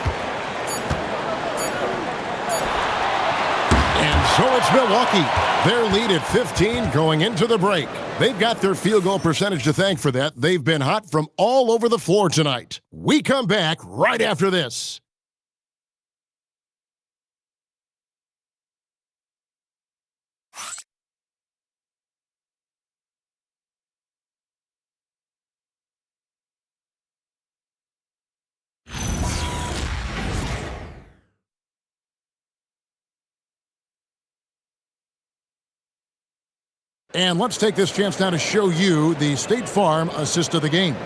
And so it's Milwaukee. Their lead at 15 going into the break. They've got their field goal percentage to thank for that. They've been hot from all over the floor tonight. We come back right after this. And let's take this chance now to show you the State Farm assist of the game.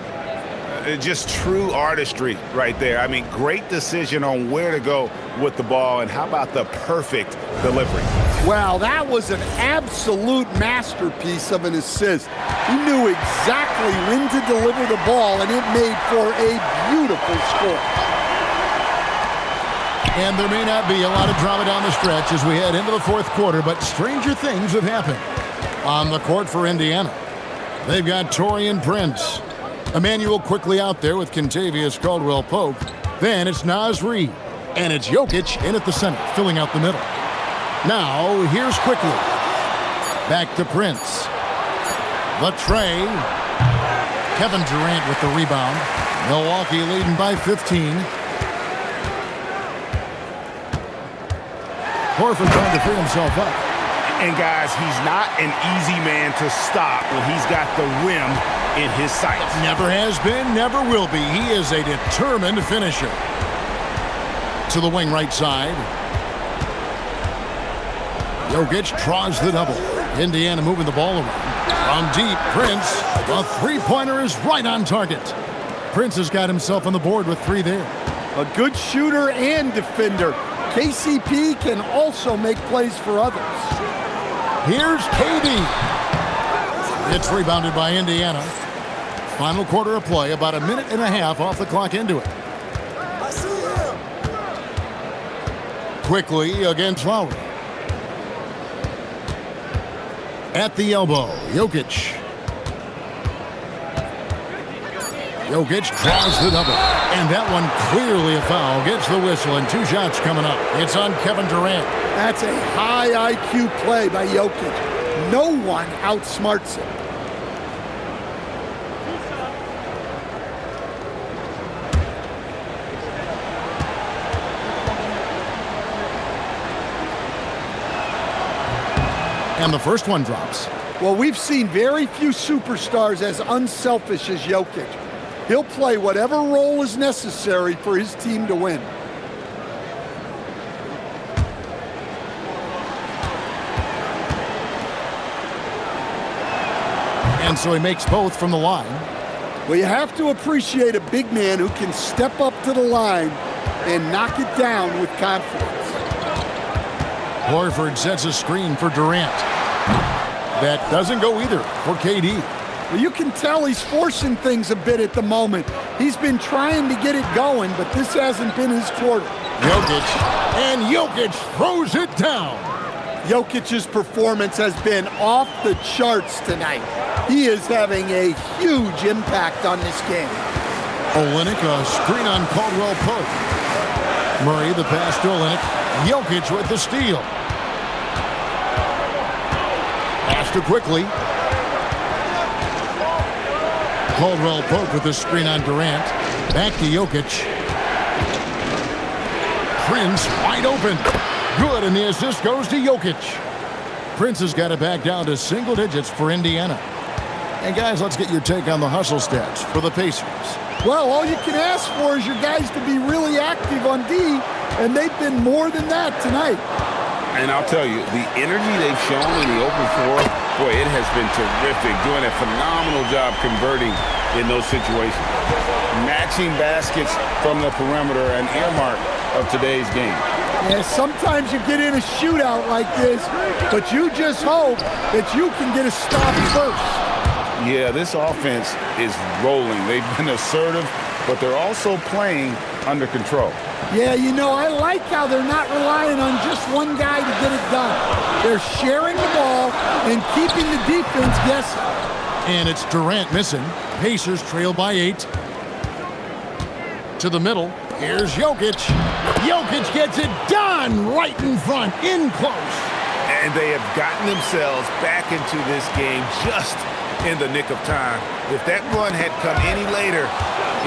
Just true artistry right there. I mean, great decision on where to go with the ball, and how about the perfect delivery? Wow, that was an absolute masterpiece of an assist. He knew exactly when to deliver the ball, and it made for a beautiful score. And there may not be a lot of drama down the stretch as we head into the fourth quarter, but stranger things have happened. On the court for Indiana, they've got Taurean Prince. Emmanuel quickly out there with Kentavious Caldwell-Pope. Then it's Naz Reid. And it's Jokic in at the center, filling out the middle. Now, here's quickly. Back to Prince. The tray. Kevin Durant with the rebound. Milwaukee leading by 15. Horford trying to free himself up. And guys, he's not an easy man to stop when he's got the rim in his sights. Never has been, never will be. He is a determined finisher. To the wing right side. Jokic draws the double. Indiana moving the ball around. From deep, Prince. The three-pointer is right on target. Prince has got himself on the board with 3 there. A good shooter and defender. KCP can also make plays for others. Here's KD. It's rebounded by Indiana. Final quarter of play, about a minute and a half off the clock into it. Quickly against Lowry. At the elbow, Jokic. Jokic draws the double. And that one clearly a foul. Gets the whistle, and 2 shots coming up. It's on Kevin Durant. That's a high IQ play by Jokic. No one outsmarts him. And the first one drops. Well, we've seen very few superstars as unselfish as Jokic. He'll play whatever role is necessary for his team to win. And so he makes both from the line. Well, you have to appreciate a big man who can step up to the line and knock it down with confidence. Horford sets a screen for Durant. That doesn't go either for KD. Well, you can tell he's forcing things a bit at the moment. He's been trying to get it going, but this hasn't been his quarter. Jokic throws it down. Jokic's performance has been off the charts tonight. He is having a huge impact on this game. Olynyk, a screen on Caldwell Pope. Murray, the pass to Olynyk. Jokic with the steal. Pass to quickly. Caldwell Pope with the screen on Durant. Back to Jokic. Prince wide open. Good, and the assist goes to Jokic. Prince has got it back down to single digits for Indiana. And guys, let's get your take on the hustle stats for the Pacers. Well, all you can ask for is your guys to be really active on D, and they've been more than that tonight. And I'll tell you, the energy they've shown in the open floor, boy, it has been terrific. Doing a phenomenal job converting in those situations. Matching baskets from the perimeter, an earmark of today's game. Yeah, sometimes you get in a shootout like this, but you just hope that you can get a stop first. Yeah, this offense is rolling. They've been assertive, but they're also playing under control. Yeah, you know, I like how they're not relying on just one guy to get it done. They're sharing the ball and keeping the defense guessing. And it's Durant missing. Pacers trail by 8. To the middle. Here's Jokic. Jokic gets it done right in front, in close. And they have gotten themselves back into this game just in the nick of time. If that run had come any later,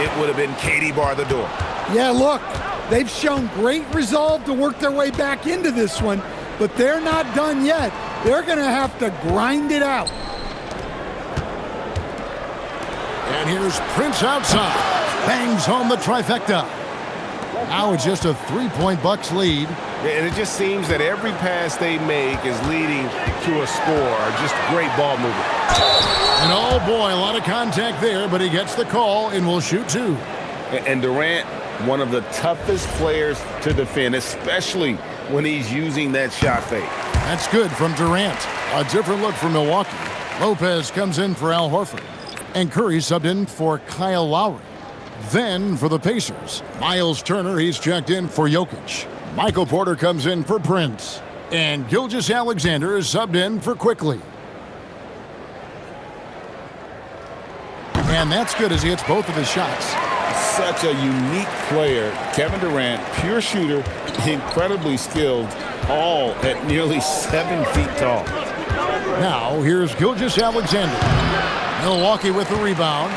it would have been KD bar the door. Yeah, look, they've shown great resolve to work their way back into this one, but they're not done yet. They're going to have to grind it out. And here's Prince outside. Bangs home the trifecta. Now it's just a 3-point Bucks lead. And it just seems that every pass they make is leading to a score. Just great ball movement. And oh boy, a lot of contact there, but he gets the call and will shoot 2. And Durant, one of the toughest players to defend, especially when he's using that shot fake. That's good from Durant. A different look for Milwaukee. Lopez comes in for Al Horford. And Curry subbed in for Kyle Lowry. Then for the Pacers, Miles Turner, he's checked in for Jokic. Michael Porter comes in for Prince. And Gilgeous-Alexander is subbed in for Quickly. And that's good as he hits both of his shots. Such a unique player. Kevin Durant, pure shooter, incredibly skilled, all at nearly 7 feet tall. Now here's Gilgeous-Alexander. Milwaukee with the rebound.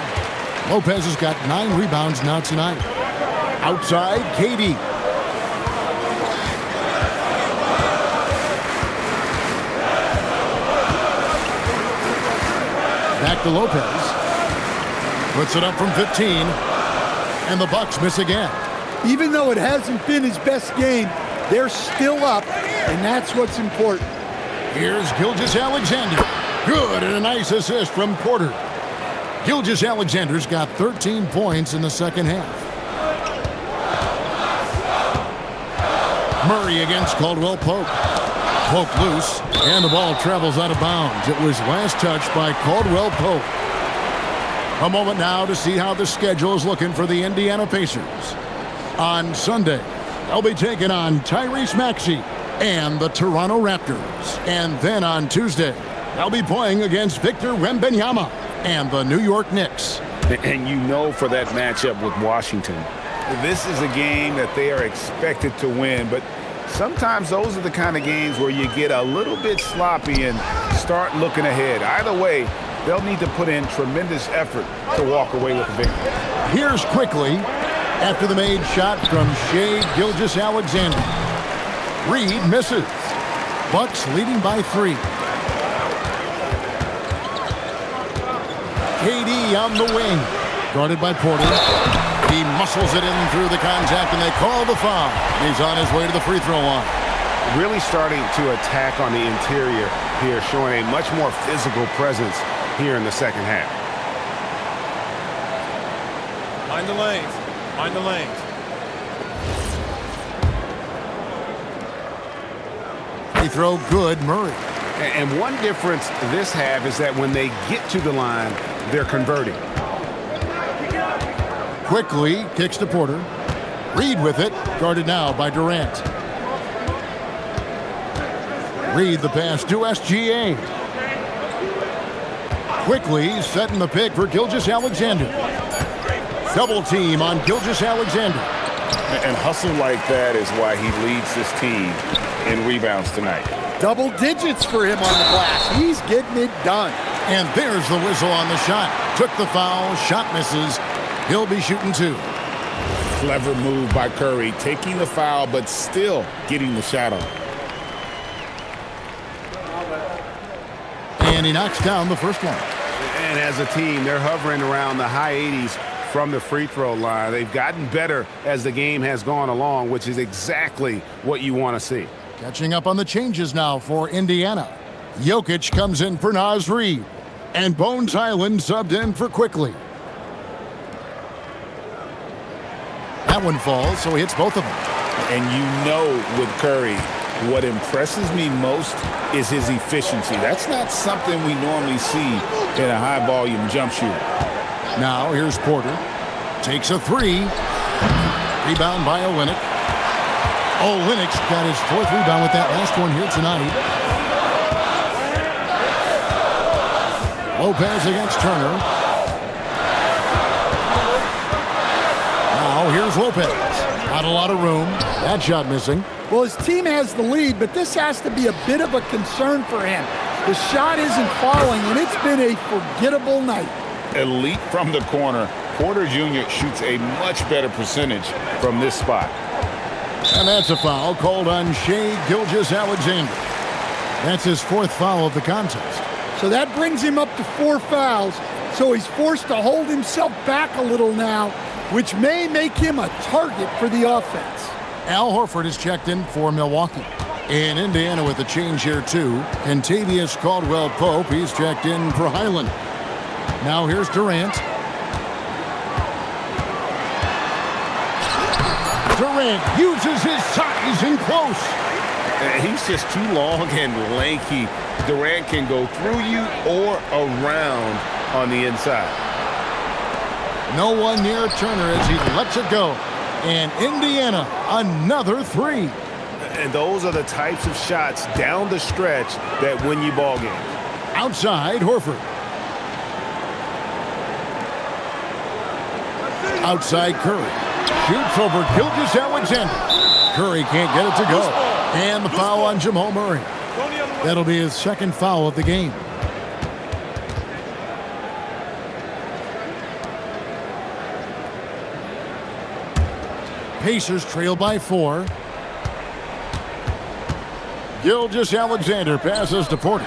Lopez has got 9 rebounds now tonight. Outside, KD. Back to Lopez. Puts it up from 15. And the Bucks miss again. Even though it hasn't been his best game, they're still up, and that's what's important. Here's Gilgeous-Alexander. Good, and a nice assist from Porter. Gilgeous-Alexander's got 13 points in the second half. Murray against Caldwell Pope. Pope loose, and the ball travels out of bounds. It was last touched by Caldwell Pope. A moment now to see how the schedule is looking for the Indiana Pacers. On Sunday, they'll be taking on Tyrese Maxey and the Toronto Raptors. And then on Tuesday, they'll be playing against Victor Wembanyama and the New York Knicks. And you know for that matchup with Washington, this is a game that they are expected to win. But sometimes those are the kind of games where you get a little bit sloppy and start looking ahead. Either way, they'll need to put in tremendous effort to walk away with the victory. Here's quickly after the made shot from Shai Gilgeous-Alexander. Reed misses. Bucks leading by 3. KD on the wing. Guarded by Porter. He muscles it in through the contact, and they call the foul. He's on his way to the free throw line. Really starting to attack on the interior here, showing a much more physical presence here in the second half. Mind the lanes. Mind the lanes. Free throw good, Murray. And one difference this half is that when they get to the line, they're converting. Quickly kicks to Porter. Reed with it, guarded now by Durant. Reed the pass to SGA. Quickly setting the pick for Gilgeous-Alexander. Double team on Gilgeous-Alexander. And hustle like that is why he leads this team in rebounds tonight. Double digits for him on the glass. He's getting it done. And there's the whistle on the shot. Took the foul, shot misses. He'll be shooting 2. Clever move by Curry, taking the foul, but still getting the shot on. And he knocks down the first one. And as a team, they're hovering around the high 80s from the free throw line. They've gotten better as the game has gone along, which is exactly what you want to see. Catching up on the changes now for Indiana. Jokic comes in for Naz Reid. And Bones Highland subbed in for Quickly. That one falls, so he hits both of them. And you know with Curry, what impresses me most is his efficiency. That's not something we normally see in a high-volume jump shooter. Now here's Porter. Takes a 3. Rebound by Olynyk. Olynyk's got his 4th rebound with that last one here tonight. Lopez against Turner. Now here's Lopez. Not a lot of room. That shot missing. Well, his team has the lead, but this has to be a bit of a concern for him. The shot isn't falling, and it's been a forgettable night. Elite from the corner. Porter Jr. shoots a much better percentage from this spot. And that's a foul called on Shai Gilgeous-Alexander. That's his 4th foul of the contest. So that brings him up to 4 fouls. So he's forced to hold himself back a little now, which may make him a target for the offense. Al Horford is checked in for Milwaukee. In Indiana with a change here too. Kentavious Caldwell-Pope, he's checked in for Highland. Now here's Durant. Durant uses his size in close. He's just too long and lanky. Durant can go through you or around on the inside. No one near Turner as he lets it go. And Indiana, another 3. And those are the types of shots down the stretch that win you ball games. Outside, Horford. Outside, Curry. Shoots over Gilgeous-Alexander. Curry can't get it to go. And the foul on Jamal Murray. That'll be his 2nd foul of the game. Pacers trail by 4. Gilgeous-Alexander passes to Porter.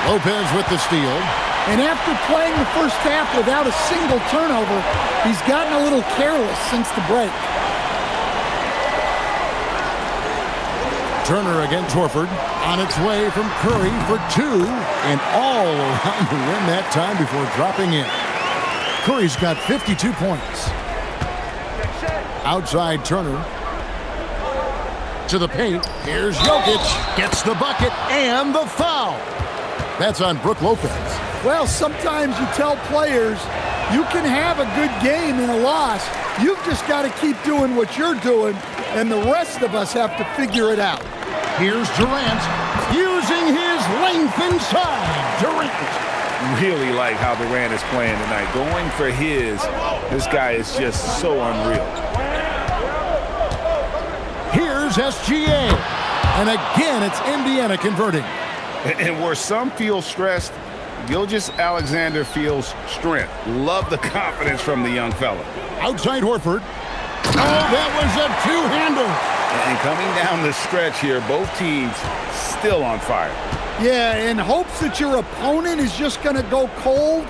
Lopez with the steal. And after playing the first half without a single turnover, he's gotten a little careless since the break. Turner against Horford. On its way from Curry for 2. And all around the rim that time before dropping in. Curry's got 52 points. Outside Turner. To the paint. Here's Jokic. Gets the bucket and the foul. That's on Brook Lopez. Well, sometimes you tell players you can have a good game in a loss. You've just got to keep doing what you're doing, and the rest of us have to figure it out. Here's Durant using his length inside. Durant really like how Durant is playing tonight. Going for this guy is just so unreal. Here's SGA. And again, it's Indiana converting. And where some feel stressed, Gilgeous-Alexander feels strength. Love the confidence from the young fella. Outside Horford. Oh, that was a two-hander. And coming down the stretch here, both teams still on fire. Yeah, in hopes that your opponent is just going to go cold.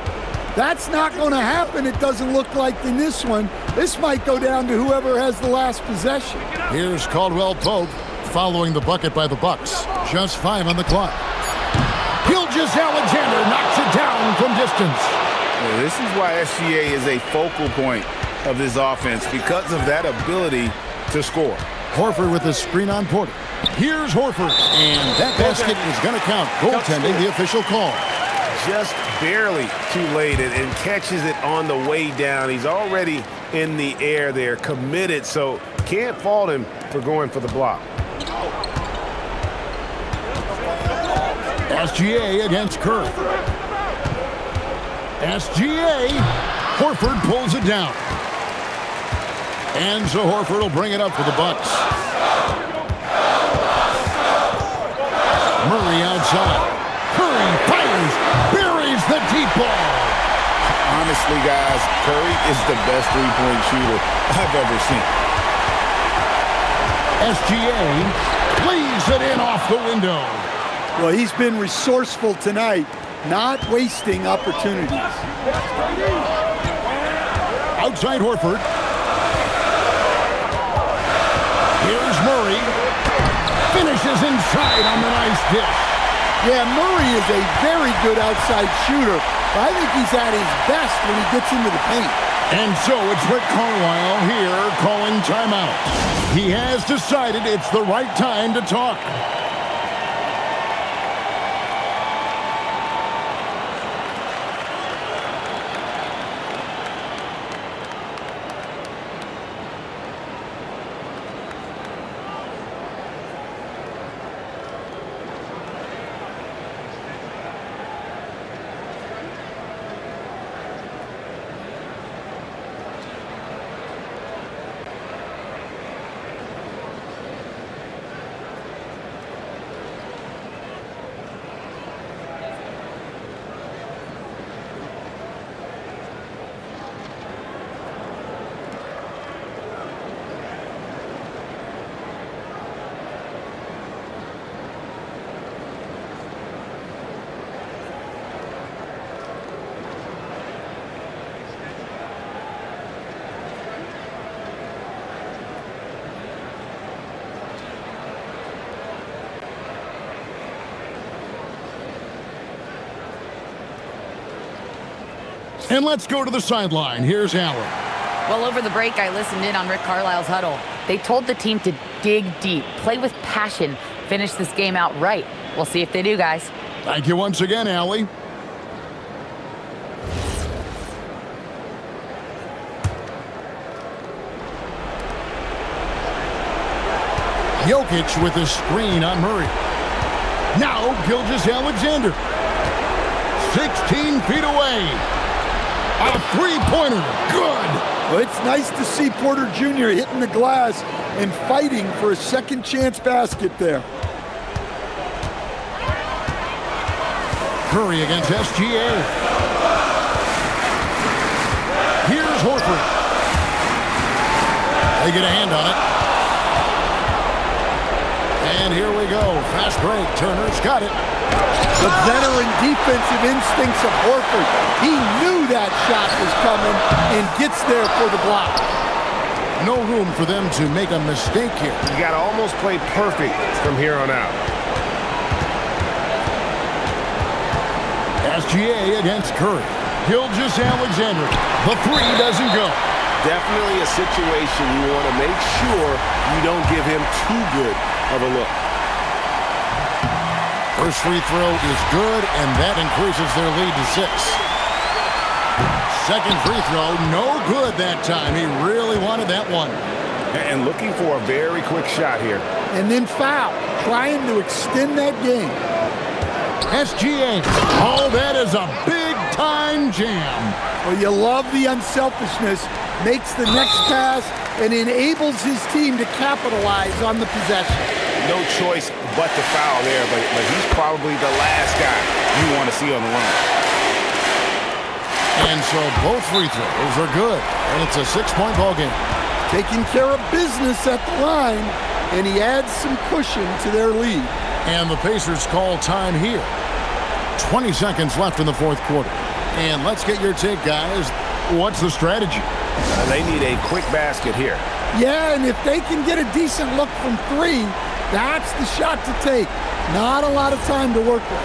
That's not going to happen, it doesn't look like in this one. This might go down to whoever has the last possession. Here's Caldwell Pope following the bucket by the Bucks. Just 5 on the clock. Gilgeous-Alexander knocks it down from distance. Well, this is why SGA is a focal point of this offense, because of that ability to score. Horford with the screen on Porter. Here's Horford, and that basket is going to count. Goaltending, the official call. Just barely too late and catches it on the way down. He's already in the air there, committed, so can't fault him for going for the block. SGA against Curry. SGA. Horford pulls it down. And so Horford will bring it up for the Bucks. Murray outside. Curry fires. Buries the deep ball. Honestly, guys, Curry is the best three-point shooter I've ever seen. SGA lays it in off the window. Well, he's been resourceful tonight, not wasting opportunities. Outside Horford. Here's Murray. Finishes inside on the nice dish. Yeah, Murray is a very good outside shooter, but I think he's at his best when he gets into the paint. And so it's Rick Carlisle here calling timeout. He has decided it's the right time to talk. And let's go to the sideline. Here's Allen. Well, over the break, I listened in on Rick Carlisle's huddle. They told the team to dig deep, play with passion, finish this game out right. We'll see if they do, guys. Thank you once again, Allie. Jokic with a screen on Murray. Now Gilgeous-Alexander. 16 feet away. A three-pointer. Good. Well, it's nice to see Porter Jr. hitting the glass and fighting for a second chance basket there. Curry against SGA. Here's Horford. They get a hand on it. And here we go. Fast break. Turner's got it. The veteran defensive instincts of Horford. He knew that shot was coming and gets there for the block. No room for them to make a mistake here. You got to almost play perfect from here on out. SGA against Curry. Gilgeous-Alexander. The three doesn't go. Definitely a situation you want to make sure you don't give him too good of a look. First free throw is good, and that increases their lead to 6. Second free throw, no good that time. He really wanted that one. And looking for a very quick shot here. And then foul, trying to extend that game. SGA. Oh, that is a big big-time jam. Well, you love the unselfishness, makes the next pass, and enables his team to capitalize on the possession. No choice but to foul there, but he's probably the last guy you want to see on the run. And so both free throws are good, and it's a 6-point ball game. Taking care of business at the line, and he adds some cushion to their lead. And the Pacers call time here. 20 seconds left in the fourth quarter. And let's get your take, guys. What's the strategy? They need a quick basket here. Yeah, and if they can get a decent look from 3, that's the shot to take. Not a lot of time to work with.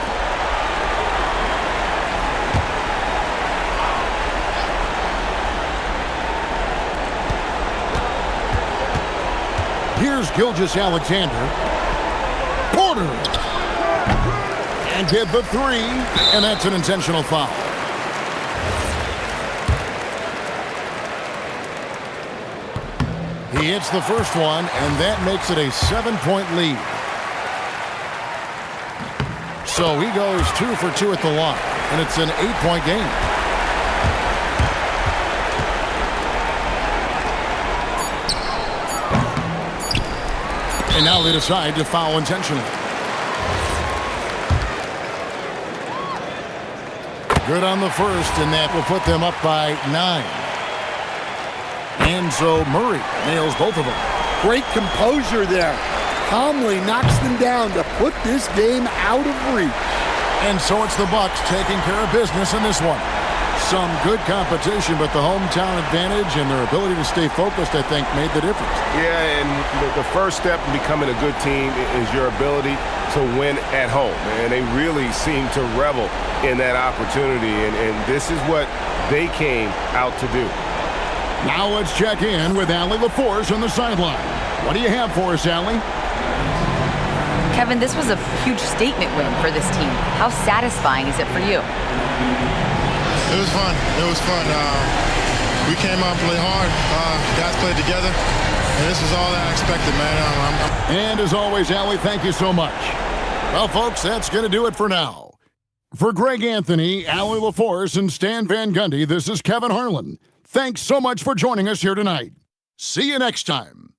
Here's Gilgeous-Alexander. Porter. And get the 3, and that's an intentional foul. He hits the first one, and that makes it a 7-point lead. So he goes 2 for 2 at the line, and it's an 8-point game. And now they decide to foul intentionally. Good on the first, and that will put them up by 9. And so Murray nails both of them. Great composure there. Calmly knocks them down to put this game out of reach. And so it's the Bucks taking care of business in this one. Some good competition, but the hometown advantage and their ability to stay focused, I think, made the difference. Yeah, and the first step in becoming a good team is your ability to win at home. And they really seem to revel in that opportunity, and this is what they came out to do. Now let's check in with Allie LaForce on the sideline. What do you have for us, Allie? Kevin, this was a huge statement win for this team. How satisfying is it for you? It was fun. It was fun. We came out and played hard. Guys played together. And this is all that I expected, man. And as always, Allie, thank you so much. Well, folks, that's going to do it for now. For Greg Anthony, Allie LaForce, and Stan Van Gundy, this is Kevin Harlan. Thanks so much for joining us here tonight. See you next time.